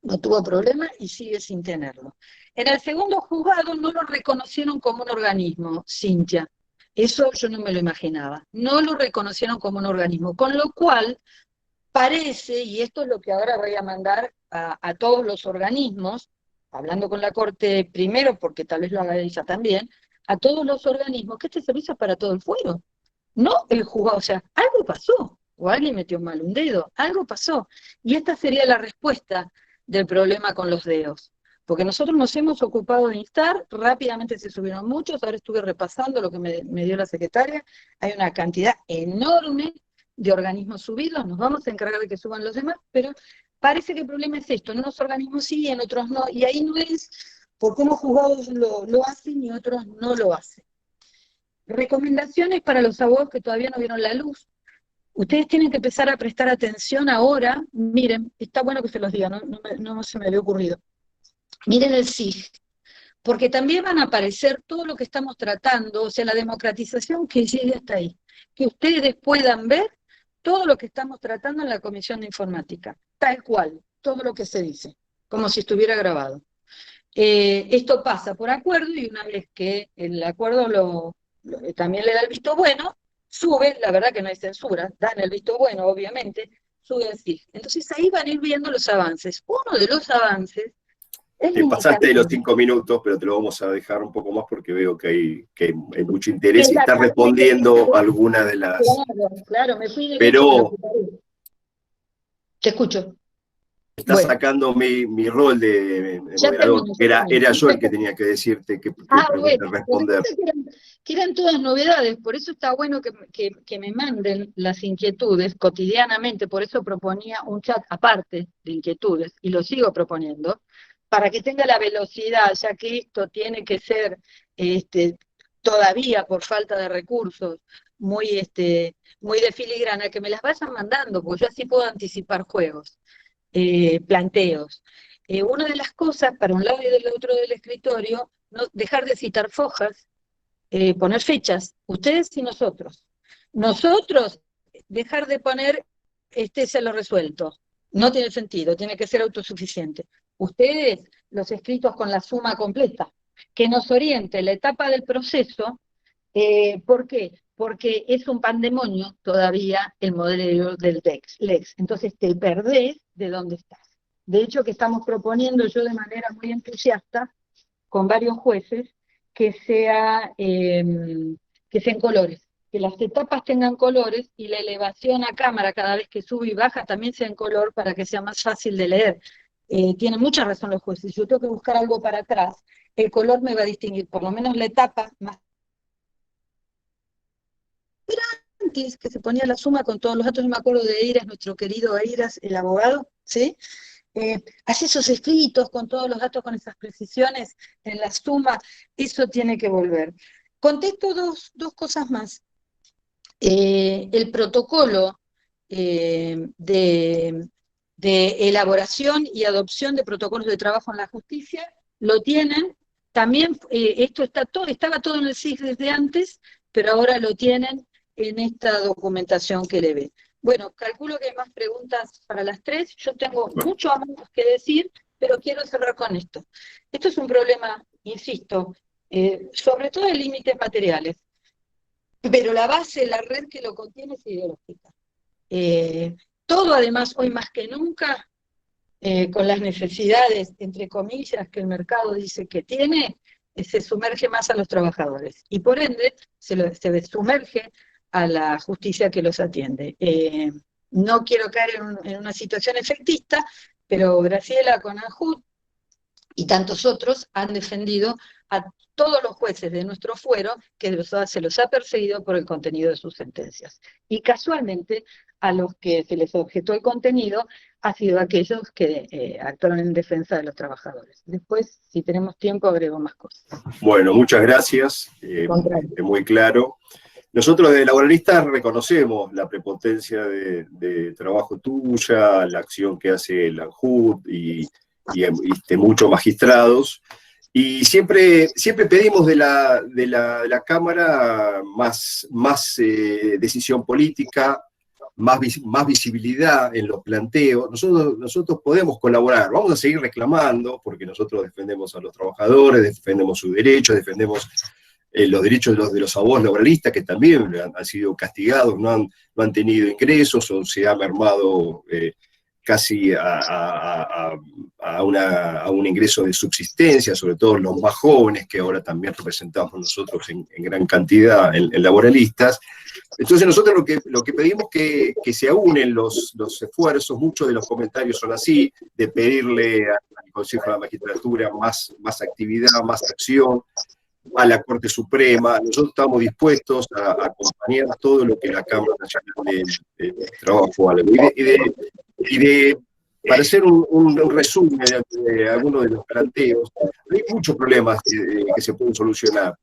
no tuvo problema y sigue sin tenerlo. En el segundo juzgado no lo reconocieron como un organismo, Cintia. Eso yo no me lo imaginaba. No lo reconocieron como un organismo, con lo cual parece, y esto es lo que ahora voy a mandar a todos los organismos, hablando con la Corte primero, porque tal vez lo haga ella también, a todos los organismos, que este servicio es para todo el fuero. No el juzgado, o sea, algo pasó, o alguien metió mal un dedo, algo pasó. Y esta sería la respuesta del problema con los DEOs. Porque nosotros nos hemos ocupado de instar, rápidamente se subieron muchos, ahora estuve repasando lo que me dio la secretaria, hay una cantidad enorme de organismos subidos, nos vamos a encargar de que suban los demás, pero parece que el problema es esto, en unos organismos sí, en otros no, y ahí no es porque unos juzgados lo hacen y otros no lo hacen. Recomendaciones para los abogados que todavía no vieron la luz. Ustedes tienen que empezar a prestar atención ahora, miren, está bueno que se los diga, no se me había ocurrido. Miren el SIG, porque también van a aparecer todo lo que estamos tratando, o sea, la democratización que llegue hasta ahí, que ustedes puedan ver todo lo que estamos tratando en la Comisión de Informática, tal cual, todo lo que se dice, como si estuviera grabado. Esto pasa por acuerdo, y una vez que el acuerdo también le da el visto bueno, sube, la verdad que no hay censura, dan el visto bueno, obviamente, sube al SIG. Entonces ahí van a ir viendo los avances. Uno de los avances es Te pasaste de los 5 minutos, pero te lo vamos a dejar un poco más porque veo que hay mucho interés y estás respondiendo alguna de las... Claro, me fui de... Pero te escucho. Estás sacando mi rol de moderador, era yo el que tenía que decirte qué preguntas responder. Que eran todas novedades, por eso está bueno que me manden las inquietudes cotidianamente, por eso proponía un chat aparte de inquietudes, y lo sigo proponiendo, para que tenga la velocidad, ya que esto tiene que ser todavía por falta de recursos, muy de filigrana, que me las vayan mandando, porque yo así puedo anticipar juegos. Planteos. Una de las cosas, para un lado y del otro del escritorio, no dejar de citar fojas, poner fechas, ustedes y nosotros. Nosotros, dejar de poner, se lo resuelto. No tiene sentido, tiene que ser autosuficiente. Ustedes, los escritos con la suma completa, que nos oriente la etapa del proceso. ¿Por qué? Porque es un pandemonio todavía el modelo del LEX. Entonces te perdés de dónde estás. De hecho, que estamos proponiendo yo de manera muy entusiasta, con varios jueces, que sea en colores, que las etapas tengan colores y la elevación a cámara cada vez que sube y baja también sea en color para que sea más fácil de leer. Tienen mucha razón los jueces. Si yo tengo que buscar algo para atrás, el color me va a distinguir, por lo menos la etapa más antes, que se ponía la suma con todos los datos. Yo me acuerdo de Eiras, nuestro querido Eiras, el abogado, ¿sí? Hace esos escritos con todos los datos, con esas precisiones en la suma, eso tiene que volver. Contesto dos cosas más. El protocolo de elaboración y adopción de protocolos de trabajo en la justicia, lo tienen. También esto estaba todo en el SIG desde antes, pero ahora lo tienen en esta documentación que le ve. Bueno, calculo que hay más preguntas para las 3. Yo tengo mucho más que decir, pero quiero cerrar con esto. Esto es un problema, insisto, sobre todo de límites materiales, pero la base, la red que lo contiene es ideológica. Todo, además, hoy más que nunca, con las necesidades, entre comillas, que el mercado dice que tiene, se sumerge más a los trabajadores, y por ende se sumerge a la justicia que los atiende. No quiero caer en una situación efectista, pero Graciela con ANJUT y tantos otros han defendido a todos los jueces de nuestro fuero, que se los ha perseguido por el contenido de sus sentencias. Y casualmente, a los que se les objetó el contenido, ha sido aquellos que actuaron en defensa de los trabajadores. Después, si tenemos tiempo, agrego más cosas. Bueno, muchas gracias, muy claro. Nosotros de Laboralistas reconocemos la prepotencia de trabajo tuya, la acción que hace el ANJUT y muchos magistrados, y siempre pedimos de la Cámara más decisión política, más visibilidad en los planteos. Nosotros podemos colaborar, vamos a seguir reclamando, porque nosotros defendemos a los trabajadores, defendemos sus derechos, defendemos los derechos de los abogados laboralistas, que también han sido castigados, no han tenido ingresos, o se ha mermado casi a un ingreso de subsistencia, sobre todo los más jóvenes, que ahora también representamos nosotros en gran cantidad en laboralistas. Entonces nosotros lo que pedimos que se aúnen los esfuerzos. Muchos de los comentarios son así, de pedirle al Consejo de la Magistratura más actividad, más acción, a la Corte Suprema. Nosotros estamos dispuestos a acompañar todo lo que la Cámara Nacional de Trabajo haga. Para hacer un resumen de algunos de los planteos, hay muchos problemas que se pueden solucionar.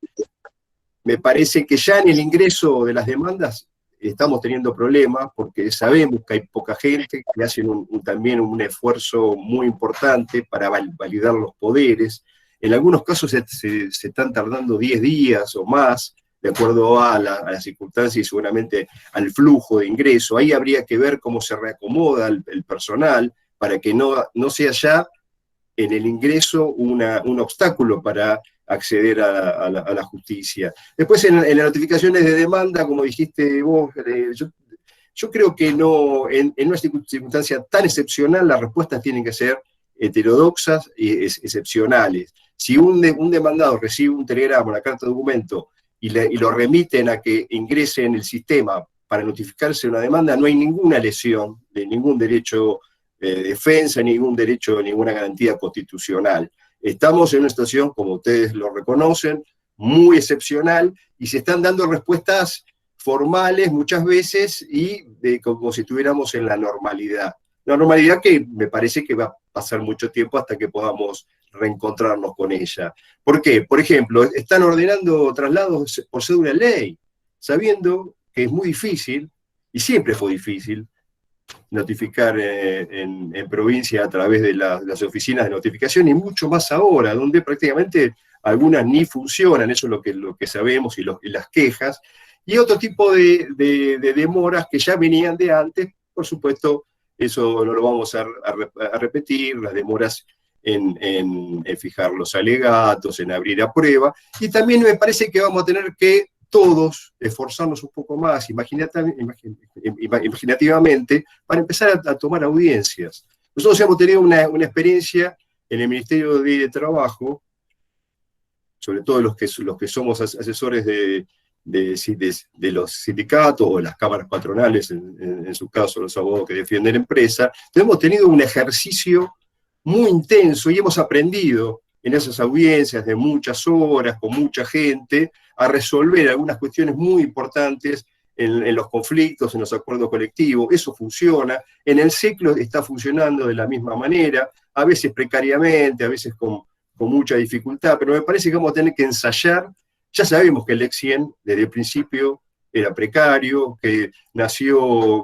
Me parece que ya en el ingreso de las demandas estamos teniendo problemas porque sabemos que hay poca gente, que hacen también un esfuerzo muy importante para validar los poderes. En algunos casos se están tardando 10 días o más, de acuerdo a las circunstancias y seguramente al flujo de ingreso. Ahí habría que ver cómo se reacomoda el personal para que no sea ya en el ingreso un obstáculo para acceder a la justicia. Después, en las notificaciones de demanda, como dijiste vos, yo creo que no, en una circunstancia tan excepcional, las respuestas tienen que ser heterodoxas y excepcionales. Si un demandado recibe un telegrama, una carta de documento, y lo remiten a que ingrese en el sistema para notificarse una demanda, no hay ninguna lesión de ningún derecho de defensa, ningún derecho, ninguna garantía constitucional. Estamos en una situación, como ustedes lo reconocen, muy excepcional, y se están dando respuestas formales muchas veces y como si estuviéramos en la normalidad. La normalidad que me parece que va a pasar mucho tiempo hasta que podamos reencontrarnos con ella. ¿Por qué? Por ejemplo, están ordenando traslados por cédula de ley, sabiendo que es muy difícil, y siempre fue difícil, notificar en provincia a través de las oficinas de notificación, y mucho más ahora, donde prácticamente algunas ni funcionan, eso es lo que sabemos, y las quejas, y otro tipo de demoras que ya venían de antes. Por supuesto, eso no lo vamos a repetir, las demoras en fijar los alegatos, en abrir a prueba, y también me parece que vamos a tener que todos esforzarnos un poco más imaginativamente para empezar a tomar audiencias. Nosotros hemos tenido una experiencia en el Ministerio de Trabajo, sobre todo los que somos asesores de los sindicatos o las cámaras patronales, en su caso los abogados que defienden la empresa. Entonces, hemos tenido un ejercicio muy intenso y hemos aprendido en esas audiencias de muchas horas, con mucha gente, a resolver algunas cuestiones muy importantes en los conflictos, en los acuerdos colectivos. Eso funciona. En el SECLO está funcionando de la misma manera, a veces precariamente, a veces con mucha dificultad, pero me parece que vamos a tener que ensayar. Ya sabemos que el EC100 desde el principio era precario, que nació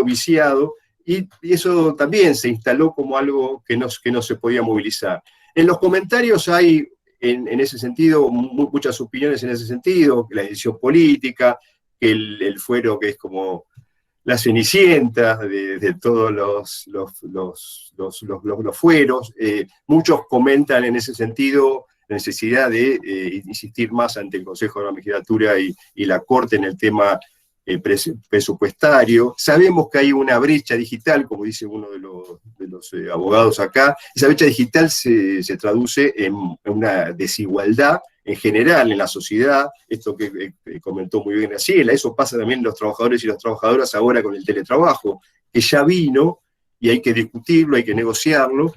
viciado, y eso también se instaló como algo que no se podía movilizar. En los comentarios hay, en ese sentido, muchas opiniones en ese sentido, que la decisión política, que el fuero que es como la cenicienta de todos los fueros. Muchos comentan en ese sentido la necesidad de insistir más ante el Consejo de la Magistratura y la Corte en el tema presupuestario. Sabemos que hay una brecha digital, como dice uno de los abogados acá. Esa brecha digital se traduce en una desigualdad en general en la sociedad, esto que comentó muy bien Graciela. Eso pasa también en los trabajadores y las trabajadoras ahora con el teletrabajo, que ya vino y hay que discutirlo, hay que negociarlo,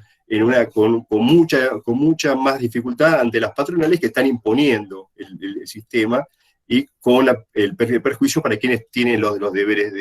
con mucha más dificultad ante las patronales que están imponiendo el sistema, y con el perjuicio para quienes tienen los deberes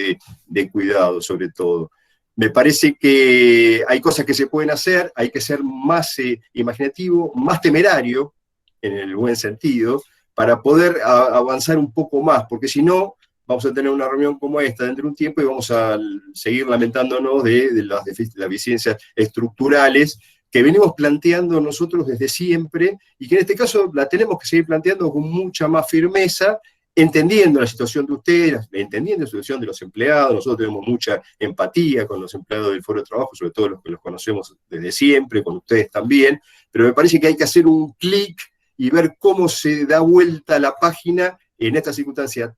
de cuidado, sobre todo. Me parece que hay cosas que se pueden hacer, hay que ser más imaginativo, más temerario, en el buen sentido, para poder avanzar un poco más, porque si no, vamos a tener una reunión como esta dentro de un tiempo y vamos a seguir lamentándonos de las deficiencias estructurales que venimos planteando nosotros desde siempre, y que en este caso la tenemos que seguir planteando con mucha más firmeza, entendiendo la situación de ustedes, entendiendo la situación de los empleados. Nosotros tenemos mucha empatía con los empleados del Foro de Trabajo, sobre todo los que los conocemos desde siempre, con ustedes también, pero me parece que hay que hacer un clic y ver cómo se da vuelta la página en esta circunstancia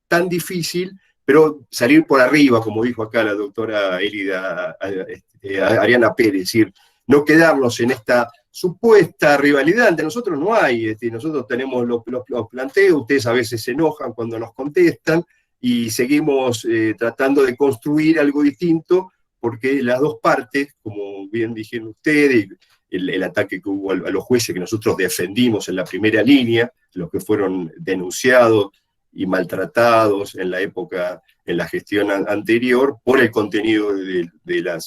tan difícil, pero salir por arriba, como dijo acá la doctora Elida Ariana Pérez, es decir, no quedarnos en esta supuesta rivalidad. Entre nosotros no hay, nosotros tenemos los planteos, ustedes a veces se enojan cuando nos contestan, y seguimos tratando de construir algo distinto, porque las dos partes, como bien dijeron ustedes, el ataque que hubo a los jueces que nosotros defendimos en la primera línea, los que fueron denunciados y maltratados en la época, en la gestión anterior, por el contenido de la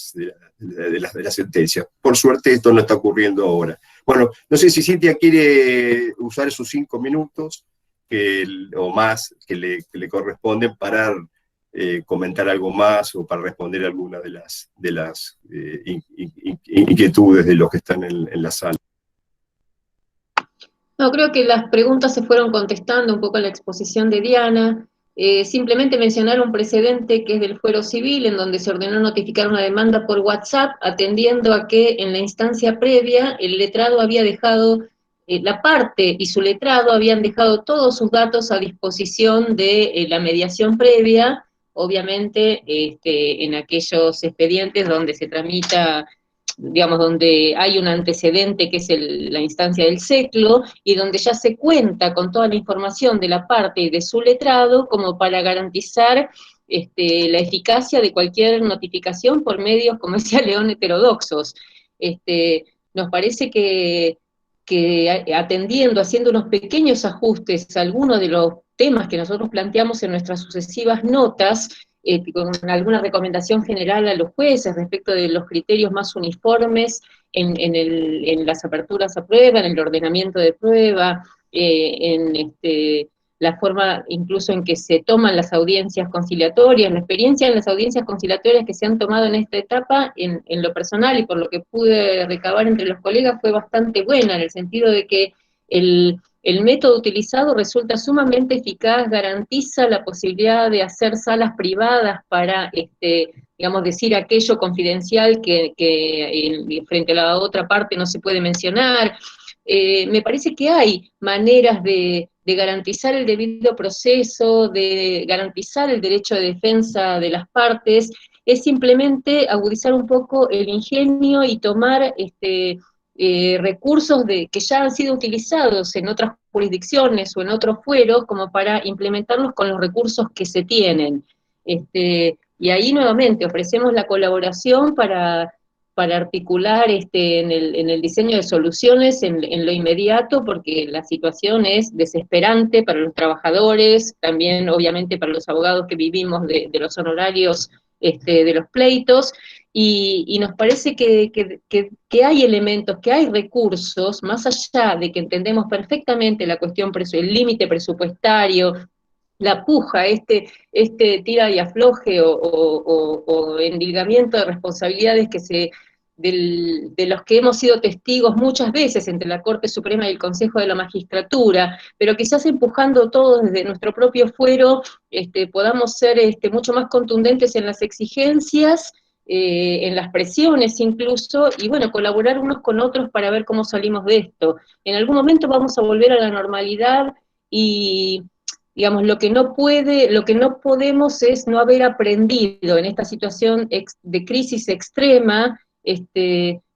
sentencia. Por suerte esto no está ocurriendo ahora. Bueno, no sé si Cintia quiere usar esos 5 minutos o más que le corresponden para comentar algo más o para responder alguna de las inquietudes de los que están en la sala. No, creo que las preguntas se fueron contestando un poco en la exposición de Diana. Simplemente mencionar un precedente que es del fuero civil, en donde se ordenó notificar una demanda por WhatsApp, atendiendo a que en la instancia previa el letrado había dejado, la parte y su letrado habían dejado todos sus datos a disposición de la mediación previa, obviamente en aquellos expedientes donde se tramita, digamos, donde hay un antecedente que es la instancia del SECLO, y donde ya se cuenta con toda la información de la parte y de su letrado como para garantizar la eficacia de cualquier notificación por medios, como decía León, heterodoxos. Nos parece que atendiendo, haciendo unos pequeños ajustes a algunos de los temas que nosotros planteamos en nuestras sucesivas notas, con alguna recomendación general a los jueces respecto de los criterios más uniformes en las aperturas a prueba, en el ordenamiento de prueba, en la forma incluso en que se toman las audiencias conciliatorias, la experiencia en las audiencias conciliatorias que se han tomado en esta etapa, en lo personal y por lo que pude recabar entre los colegas, fue bastante buena, en el sentido de que el método utilizado resulta sumamente eficaz, garantiza la posibilidad de hacer salas privadas para, digamos, decir aquello confidencial que frente a la otra parte no se puede mencionar. Me parece que hay maneras de garantizar el debido proceso, de garantizar el derecho de defensa de las partes, es simplemente agudizar un poco el ingenio y tomar recursos que ya han sido utilizados en otras jurisdicciones o en otros fueros como para implementarlos con los recursos que se tienen. Y ahí nuevamente ofrecemos la colaboración para articular en el diseño de soluciones en lo inmediato, porque la situación es desesperante para los trabajadores, también obviamente para los abogados que vivimos de los honorarios de los pleitos, y nos parece que hay elementos, que hay recursos, más allá de que entendemos perfectamente la cuestión, el límite presupuestario, la puja, tira y afloje o endilgamiento de responsabilidades de los que hemos sido testigos muchas veces entre la Corte Suprema y el Consejo de la Magistratura, pero quizás empujando todos desde nuestro propio fuero, podamos ser mucho más contundentes en las exigencias, en las presiones incluso, y bueno, colaborar unos con otros para ver cómo salimos de esto. En algún momento vamos a volver a la normalidad y, digamos, lo que no podemos es no haber aprendido en esta situación de crisis extrema,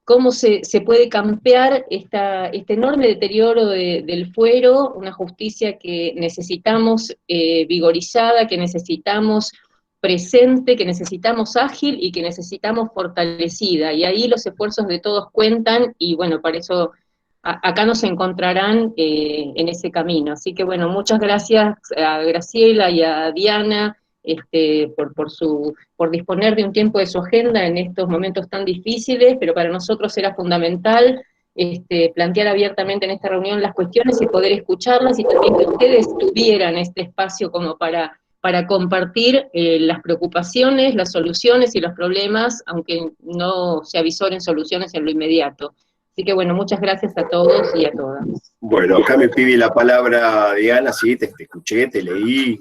cómo se puede campear este enorme deterioro del fuero, una justicia que necesitamos vigorizada, que necesitamos presente, que necesitamos ágil y que necesitamos fortalecida, y ahí los esfuerzos de todos cuentan, y bueno, para eso acá nos encontrarán en ese camino. Así que bueno, muchas gracias a Graciela y a Diana por disponer de un tiempo de su agenda en estos momentos tan difíciles, pero para nosotros era fundamental plantear abiertamente en esta reunión las cuestiones y poder escucharlas, y también que ustedes tuvieran este espacio como para compartir las preocupaciones, las soluciones y los problemas, aunque no se avisoren soluciones en lo inmediato. Así que bueno, muchas gracias a todos y a todas. Bueno, acá me pide la palabra Diana, sí, te escuché, te leí.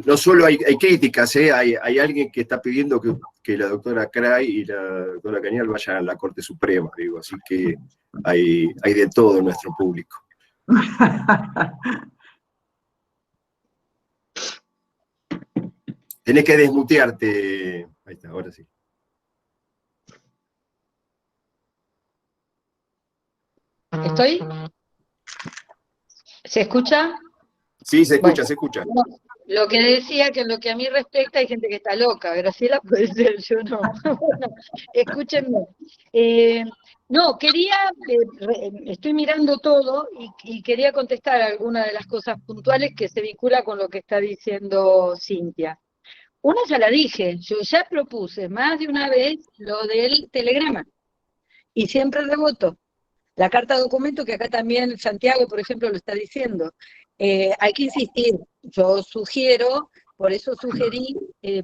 No solo hay críticas, hay alguien que está pidiendo que la doctora Cray y la doctora Cañal vayan a la Corte Suprema, digo, así que hay de todo en nuestro público. Tenés que desmutearte. Ahí está, ahora sí. ¿Estoy? ¿Se escucha? Sí, se escucha, Bueno, se escucha. lo que decía, que en lo que a mí respecta hay gente que está loca, Graciela puede ser, yo no. Bueno, escúchenme. No, estoy mirando todo y quería contestar algunas de las cosas puntuales que se vincula con lo que está diciendo Cintia. Una ya la dije, yo ya propuse más de una vez lo del telegrama, y siempre reboto. La carta documento, que acá también Santiago, por ejemplo, lo está diciendo. Hay que insistir. Yo sugiero Por eso sugerí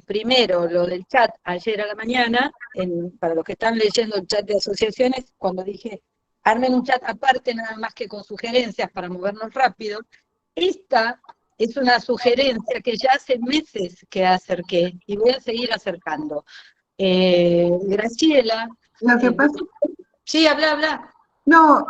primero lo del chat ayer a la mañana, para los que están leyendo el chat de asociaciones, cuando dije, armen un chat aparte nada más que con sugerencias para movernos rápido. Esta es una sugerencia que ya hace meses que acerqué y voy a seguir acercando. Graciela. Lo que pasa... Sí, habla. No,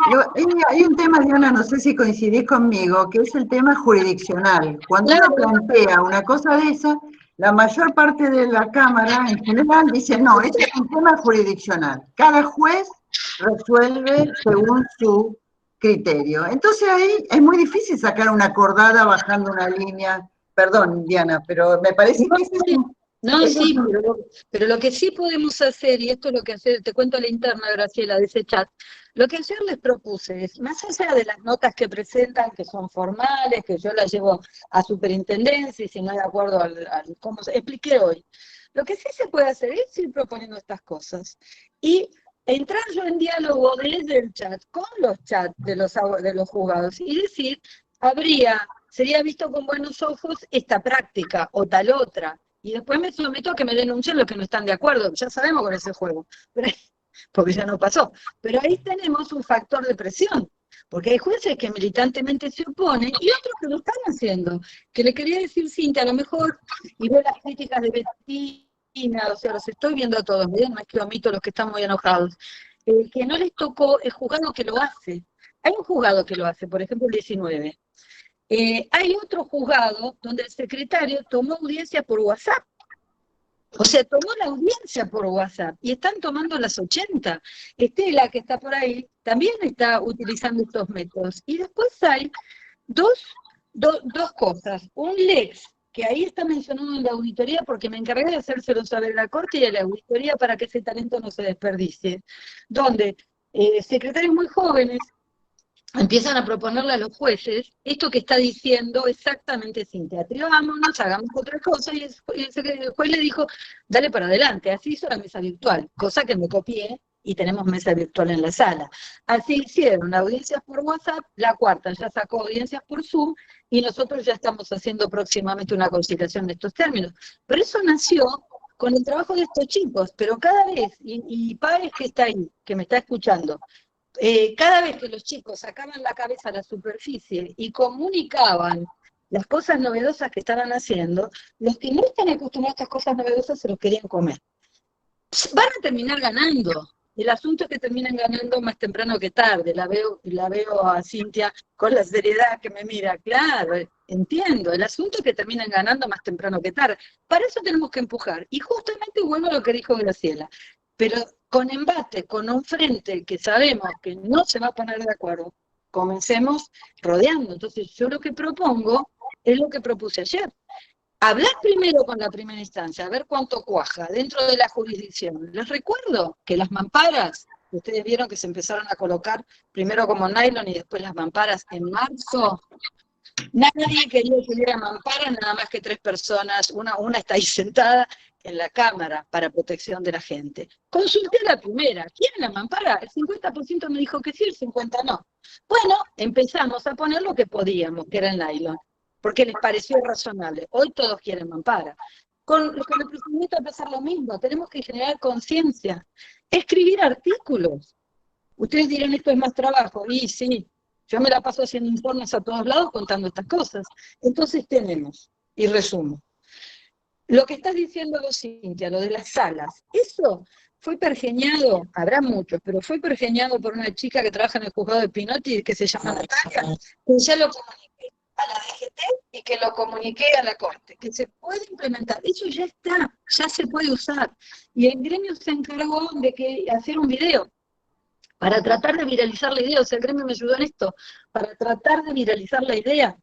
hay un tema, Diana, no sé si coincidís conmigo, que es el tema jurisdiccional. Cuando uno plantea una cosa de esa, la mayor parte de la Cámara en general dice, no, este es un tema jurisdiccional. Cada juez resuelve según su criterio. Entonces ahí es muy difícil sacar una acordada bajando una línea. Perdón, Diana, pero me parece que ese es un... No, sí, pero lo que sí podemos hacer, y esto es lo que hacer, te cuento a la interna, Graciela, de ese chat, lo que ayer les propuse es, más allá de las notas que presentan, que son formales, que yo las llevo a superintendencia, y si no de acuerdo al cómo se expliqué hoy, lo que sí se puede hacer es ir proponiendo estas cosas, y entrar yo en diálogo desde el chat, con los chats de los juzgados, y decir, sería visto con buenos ojos esta práctica, o tal otra, y después me someto a que me denuncien los que no están de acuerdo. Ya sabemos con ese juego, porque ya no pasó. Pero ahí tenemos un factor de presión, porque hay jueces que militantemente se oponen y otros que lo están haciendo. Que le quería decir, Cintia, a lo mejor, y veo las críticas de Bettina, o sea, los estoy viendo a todos, no es que omito los que están muy enojados, que no les tocó el juzgado que lo hace. Hay un juzgado que lo hace, por ejemplo, el 19. Hay otro juzgado donde el secretario tomó audiencia por WhatsApp. O sea, tomó la audiencia por WhatsApp y están tomando las 80. Estela, que está por ahí, también está utilizando estos métodos. Y después hay dos cosas. Un lex, que ahí está mencionado en la auditoría porque me encargué de hacérselo saber a la Corte y a la auditoría para que ese talento no se desperdicie. Donde secretarios muy jóvenes empiezan a proponerle a los jueces esto que está diciendo exactamente Cintia, atrevámonos, hagamos otra cosa, y el juez le dijo, dale para adelante, así hizo la mesa virtual, cosa que me copié y tenemos mesa virtual en la sala. Así hicieron audiencias por WhatsApp, la cuarta ya sacó audiencias por Zoom, y nosotros ya estamos haciendo próximamente una conciliación de estos términos. Pero eso nació con el trabajo de estos chicos, pero cada vez, y Páez que está ahí, que me está escuchando, cada vez que los chicos sacaban la cabeza a la superficie y comunicaban las cosas novedosas que estaban haciendo, los que no están acostumbrados a estas cosas novedosas se los querían comer. Van a terminar ganando. El asunto es que terminan ganando más temprano que tarde. La veo a Cintia con la seriedad que me mira. Claro, entiendo. El asunto es que terminan ganando más temprano que tarde. Para eso tenemos que empujar. Y justamente vuelvo a lo que dijo Graciela. Pero con embate, con un frente que sabemos que no se va a poner de acuerdo, comencemos rodeando. Entonces, yo lo que propongo es lo que propuse ayer. Hablar primero con la primera instancia, a ver cuánto cuaja dentro de la jurisdicción. Les recuerdo que las mamparas, ustedes vieron que se empezaron a colocar primero como nylon y después las mamparas en marzo. Nadie quería que hubiera mampara, nada más que 3 personas, una está ahí sentada en la cámara para protección de la gente. Consulté a la primera, ¿quieren la mampara? El 50% me dijo que sí, el 50% no. Bueno, empezamos a poner lo que podíamos, que era el nylon, porque les pareció razonable. Hoy todos quieren mampara. Con el procedimiento va a pasar lo mismo, tenemos que generar conciencia, escribir artículos. Ustedes dirán, esto es más trabajo, y sí, yo me la paso haciendo informes a todos lados contando estas cosas. Entonces tenemos, y resumo, lo que estás diciendo vos, Cintia, lo de las salas, eso fue pergeñado, habrá muchos, pero fue pergeñado por una chica que trabaja en el juzgado de Pinotti, que se llama Natalia, que ya lo comuniqué a la DGT y que lo comuniqué a la Corte, que se puede implementar, eso ya está, ya se puede usar. Y el gremio se encargó de hacer un video para tratar de viralizar la idea, o sea, el gremio me ayudó en esto, para tratar de viralizar la idea.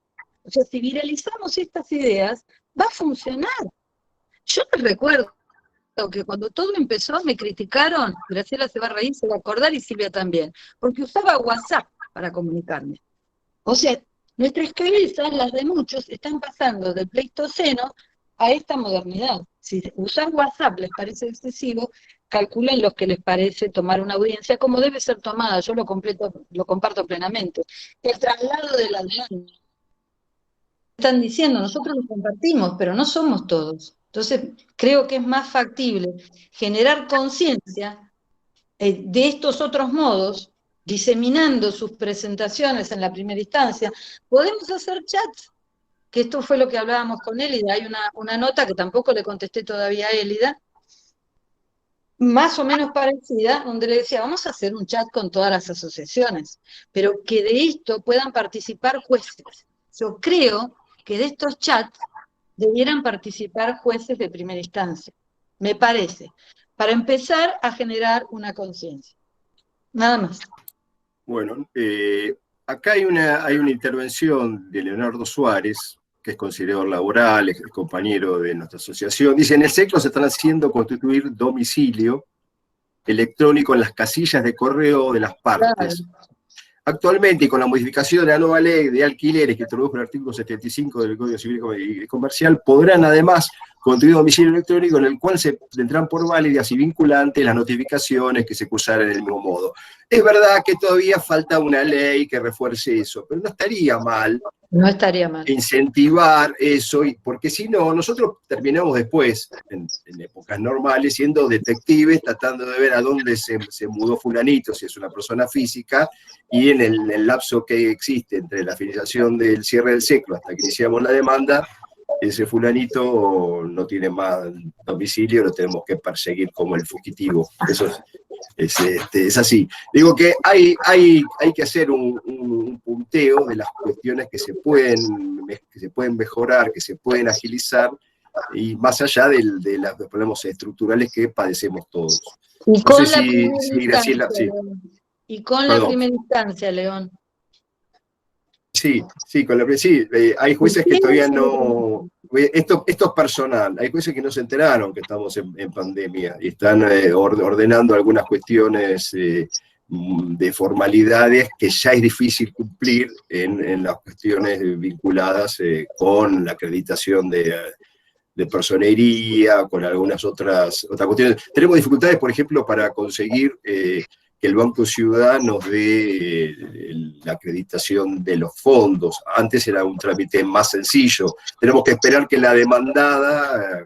O sea, si viralizamos estas ideas, va a funcionar. Yo les recuerdo que cuando todo empezó me criticaron, Graciela se va a reír, se va a acordar, y Silvia también, porque usaba WhatsApp para comunicarme. O sea, nuestras cabezas, las de muchos, están pasando del Pleistoceno a esta modernidad. Si usar WhatsApp les parece excesivo, calculen los que les parece tomar una audiencia como debe ser tomada. Yo lo comparto plenamente. El traslado de la demanda. están diciendo, nosotros lo compartimos, pero no somos todos. Entonces, creo que es más factible generar conciencia de estos otros modos, diseminando sus presentaciones en la primera instancia. Podemos hacer chats, que esto fue lo que hablábamos con Élida. Hay una nota que tampoco le contesté todavía a Élida, más o menos parecida, donde le decía, vamos a hacer un chat con todas las asociaciones, pero que de esto puedan participar jueces. Yo creo que de estos chats debieran participar jueces de primera instancia, me parece, para empezar a generar una conciencia. Nada más. Bueno, acá hay una intervención de Leonardo Suárez, que es conciliador laboral, es compañero de nuestra asociación. Dice, en el SECLO se están haciendo constituir domicilio electrónico en las casillas de correo de las partes. Claro. Actualmente, y con la modificación de la nueva ley de alquileres que introdujo el artículo 75 del Código Civil y Comercial, podrán además constituir domicilio electrónico en el cual se tendrán por válidas y vinculantes las notificaciones que se cursaran del mismo modo. Es verdad que todavía falta una ley que refuerce eso, pero no estaría mal. No estaría mal. Incentivar eso, porque si no, nosotros terminamos después, en épocas normales, siendo detectives, tratando de ver a dónde se mudó fulanito, si es una persona física, y en el lapso que existe entre la finalización del cierre del SECLO hasta que iniciamos la demanda, ese fulanito no tiene más domicilio, lo tenemos que perseguir como el fugitivo. Eso es así. Digo que hay que hacer un punteo de las cuestiones que se pueden mejorar, que se pueden agilizar, y más allá de los problemas estructurales que padecemos todos. Y con la primera instancia, sí. La primera instancia, León. Sí, hay jueces que todavía no... Esto es personal, hay jueces que no se enteraron que estamos en pandemia y están ordenando algunas cuestiones de formalidades que ya es difícil cumplir en las cuestiones vinculadas con la acreditación de personería, con algunas otras cuestiones. Tenemos dificultades, por ejemplo, para conseguir que el Banco Ciudad nos dé la acreditación de los fondos. Antes era un trámite más sencillo. Tenemos que esperar que la demandada,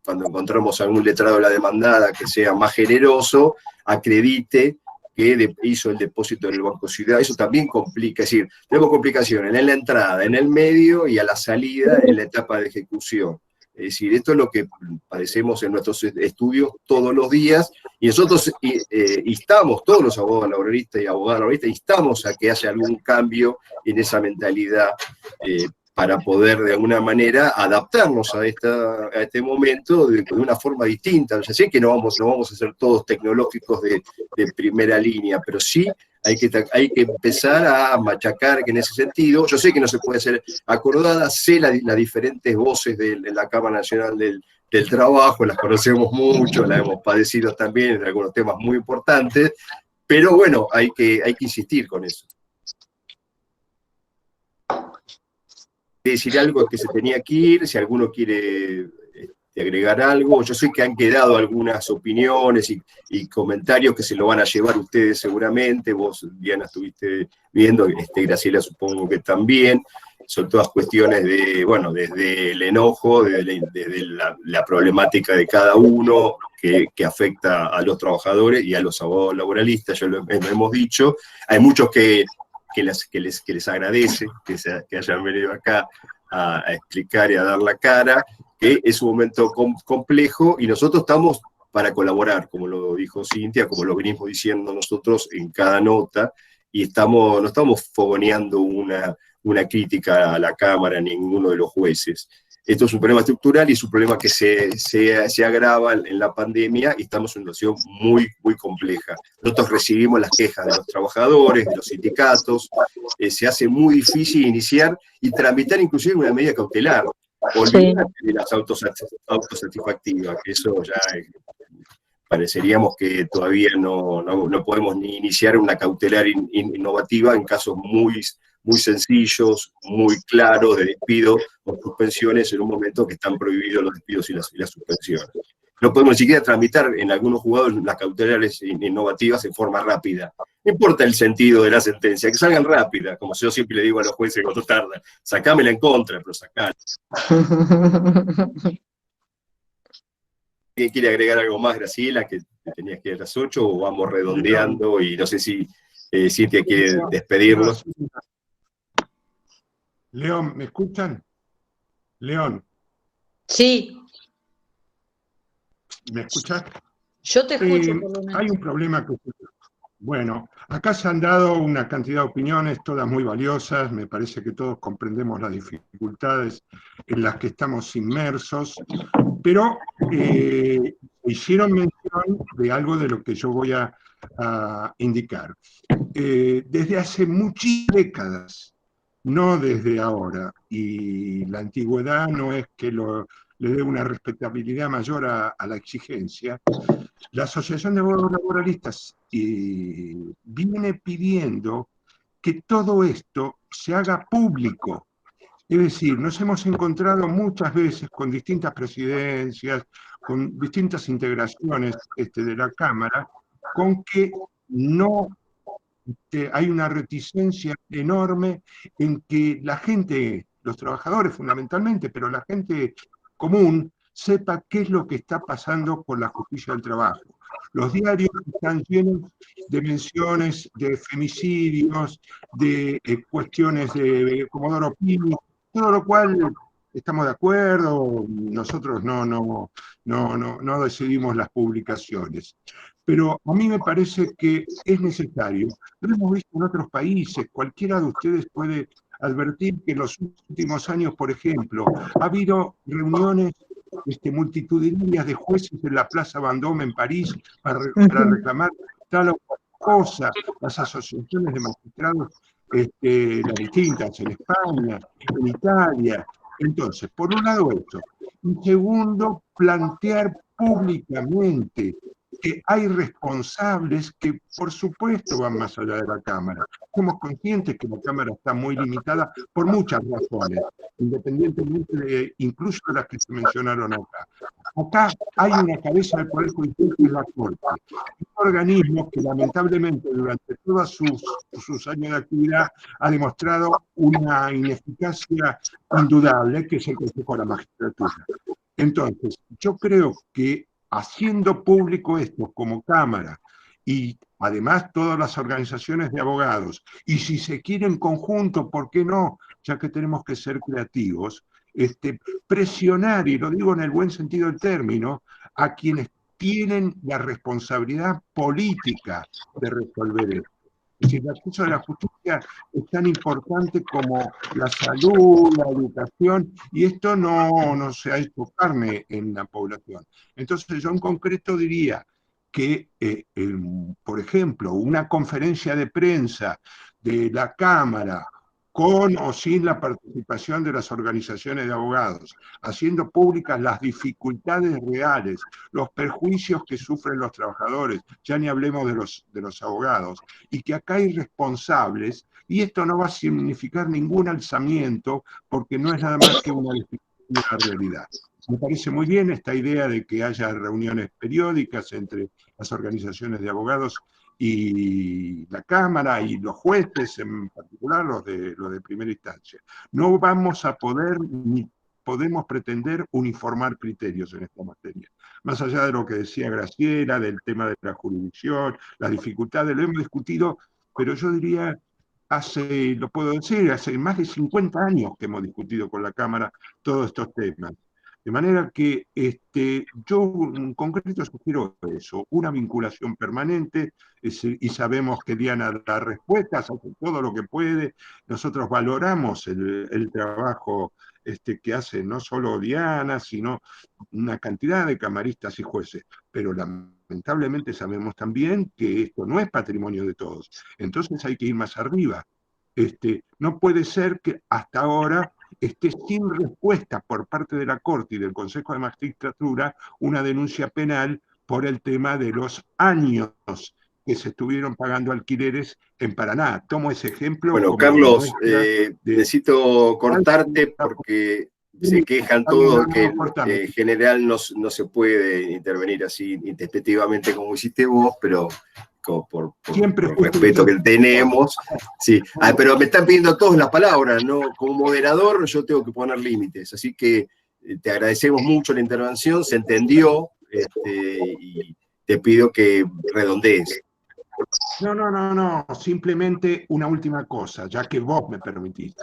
cuando encontramos algún letrado de la demandada que sea más generoso, acredite que hizo el depósito en el Banco Ciudad. Eso también complica, es decir, tenemos complicaciones en la entrada, en el medio y a la salida en la etapa de ejecución. Es decir, esto es lo que padecemos en nuestros estudios todos los días, y nosotros instamos, todos los abogados laboralistas y abogadas laboralistas, instamos a que haya algún cambio en esa mentalidad para poder de alguna manera adaptarnos a este momento de una forma distinta. Ya sé que no vamos a ser todos tecnológicos de primera línea, pero sí hay que empezar a machacar en ese sentido. Yo sé que no se puede hacer acordada, sé las diferentes voces de la Cámara Nacional del Trabajo, las conocemos mucho, las hemos padecido también en algunos temas muy importantes, pero bueno, hay que insistir con eso. Decir algo que se tenía que ir, si alguno quiere agregar algo. Yo sé que han quedado algunas opiniones y comentarios que se lo van a llevar ustedes seguramente. Vos, Diana, estuviste viendo, Graciela supongo que también. Son todas cuestiones desde el enojo, desde la problemática de cada uno que afecta a los trabajadores y a los abogados laboralistas, ya lo hemos dicho. Hay muchos que les agradece que hayan venido acá a explicar y a dar la cara, que es un momento complejo y nosotros estamos para colaborar, como lo dijo Cintia, como lo venimos diciendo nosotros en cada nota, y no estamos fogoneando una crítica a la Cámara, a ninguno de los jueces. Esto es un problema estructural y es un problema que se agrava en la pandemia y estamos en una situación muy, muy compleja. Nosotros recibimos las quejas de los trabajadores, de los sindicatos, se hace muy difícil iniciar y tramitar inclusive una medida cautelar, olvidar de las autosatisfactivas, que eso ya pareceríamos que todavía no podemos ni iniciar una cautelar innovativa en casos muy sencillos, muy claros de despido o suspensiones en un momento que están prohibidos los despidos y las suspensiones. No podemos ni siquiera tramitar en algunos juzgados las cautelares innovativas en forma rápida. No importa el sentido de la sentencia, que salgan rápidas, como yo siempre le digo a los jueces cuando tardan. Sacámela en contra, pero sacala. ¿Alguien quiere agregar algo más, Graciela, que tenías que ir a las 8, o vamos redondeando? Y no sé si Cintia quiere despedirnos. León, ¿me escuchan? León, Sí, ¿me escuchas? yo te escucho por lo menos. Hay un problema que... Bueno, acá se han dado una cantidad de opiniones, todas muy valiosas. Me parece que todos comprendemos las dificultades en las que estamos inmersos, pero hicieron mención de algo de lo que yo voy a indicar. Desde hace muchas décadas, no desde ahora, y la antigüedad no es que le dé una respetabilidad mayor a la exigencia, la Asociación de Abogados Laboralistas viene pidiendo que todo esto se haga público. Es decir, nos hemos encontrado muchas veces con distintas presidencias, con distintas integraciones de la Cámara, con que no hay una reticencia enorme en que la gente, los trabajadores fundamentalmente, pero la gente común, sepa qué es lo que está pasando con la justicia del trabajo. Los diarios están llenos de menciones de femicidios, de cuestiones de Comodoro Pi, todo lo cual estamos de acuerdo, nosotros no decidimos las publicaciones. Pero a mí me parece que es necesario. Lo hemos visto en otros países, cualquiera de ustedes puede advertir que en los últimos años, por ejemplo, ha habido reuniones multitudinarias de jueces en la Plaza Vendôme en París para reclamar tal o cual cosa, las asociaciones de magistrados, las distintas, en España, en Italia. Entonces, por un lado eso. Y segundo, plantear públicamente que hay responsables que, por supuesto, van más allá de la Cámara. Somos conscientes que la Cámara está muy limitada por muchas razones, independientemente de incluso de las que se mencionaron acá. Acá hay una cabeza del Poder Judicial que es la Corte, un organismo que lamentablemente durante todos sus años de actividad ha demostrado una ineficacia indudable, que es el Consejo de la Magistratura. Entonces, yo creo que haciendo público esto como Cámara y además todas las organizaciones de abogados, y si se quiere en conjunto, ¿por qué no? Ya que tenemos que ser creativos, presionar, y lo digo en el buen sentido del término, a quienes tienen la responsabilidad política de resolver esto. Es decir, el acceso a la justicia es tan importante como la salud, la educación, y esto no se ha hecho carne en la población. Entonces yo en concreto diría que, por ejemplo, una conferencia de prensa de la Cámara, con o sin la participación de las organizaciones de abogados, haciendo públicas las dificultades reales, los perjuicios que sufren los trabajadores, ya ni hablemos de los abogados, y que acá hay responsables, y esto no va a significar ningún alzamiento, porque no es nada más que una descripción de la realidad. Me parece muy bien esta idea de que haya reuniones periódicas entre las organizaciones de abogados y la Cámara y los jueces, en particular los de primera instancia. No vamos a poder ni podemos pretender uniformar criterios en esta materia. Más allá de lo que decía Graciela, del tema de la jurisdicción, las dificultades, lo hemos discutido, pero yo diría, lo puedo decir, hace más de 50 años que hemos discutido con la Cámara todos estos temas. De manera que yo en concreto sugiero eso, una vinculación permanente, y sabemos que Diana da respuestas, hace todo lo que puede. Nosotros valoramos el trabajo que hace no solo Diana, sino una cantidad de camaristas y jueces, pero lamentablemente sabemos también que esto no es patrimonio de todos. Entonces hay que ir más arriba. No puede ser que hasta ahora esté sin respuesta por parte de la Corte y del Consejo de Magistratura una denuncia penal por el tema de los años que se estuvieron pagando alquileres en Paraná. Tomo ese ejemplo. Bueno, como Carlos, necesito cortarte porque se quejan todos que en general no se puede intervenir así intempestivamente como hiciste vos, pero por Siempre el respeto que tenemos. Sí. Pero me están pidiendo todos las palabras, ¿no? Como moderador yo tengo que poner límites, así que te agradecemos mucho la intervención, se entendió, y te pido que redondees. No, simplemente una última cosa, ya que vos me permitís.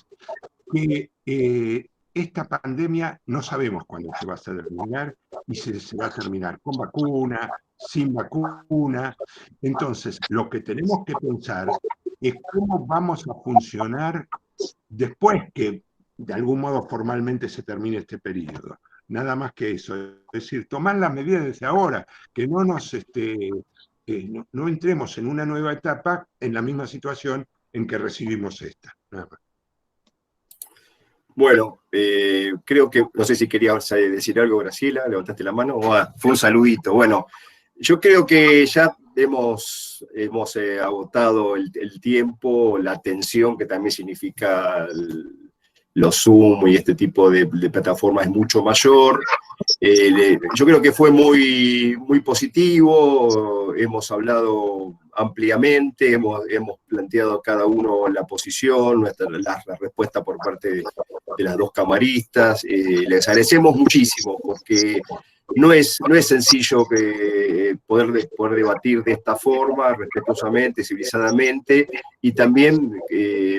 Que esta pandemia no sabemos cuándo se va a terminar y se va a terminar con vacuna, sin vacuna. Entonces, lo que tenemos que pensar es cómo vamos a funcionar después que de algún modo formalmente se termine este periodo. Nada más que eso. Es decir, tomar las medidas desde ahora, que no nos no entremos en una nueva etapa en la misma situación en que recibimos esta. Nada más. Bueno, creo que, no sé si querías decir algo, Graciela, levantaste la mano, fue un saludito. Bueno, yo creo que ya hemos agotado el tiempo, la atención que también significa los Zoom y este tipo de plataformas es mucho mayor. Yo creo que fue muy, muy positivo, hemos hablado ampliamente, hemos planteado cada uno la posición, la respuesta por parte de las dos camaristas. Les agradecemos muchísimo porque no es sencillo poder debatir de esta forma, respetuosamente, civilizadamente, y también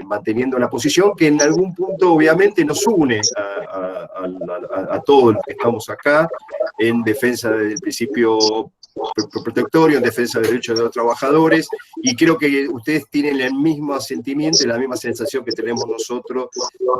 manteniendo la posición que en algún punto obviamente nos une a todos los que estamos acá en defensa del principio protectorio, en defensa del derecho de los trabajadores, y creo que ustedes tienen el mismo sentimiento y la misma sensación que tenemos nosotros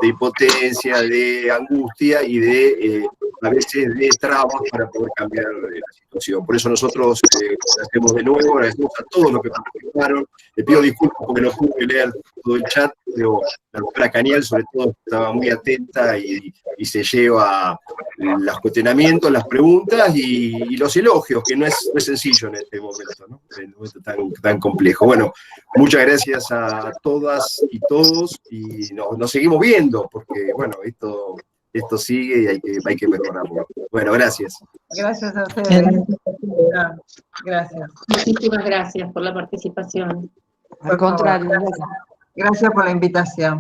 de impotencia, de angustia y de a veces de trabas para poder cambiar la situación. Por eso nosotros agradecemos de nuevo, agradecemos a todos los que participaron. Le pido disculpas porque no pude leer todo el chat, pero la doctora Canial sobre todo estaba muy atenta y se lleva los cuestionamientos, las preguntas y los elogios, que no es sencillo en este momento, ¿no? En un momento tan complejo. Bueno, muchas gracias a todas y todos, y nos seguimos viendo, porque bueno, esto sigue y hay que mejorarlo. Bueno, gracias. Gracias a ustedes. Gracias. Muchísimas gracias por la participación. Al contrario, gracias por la invitación.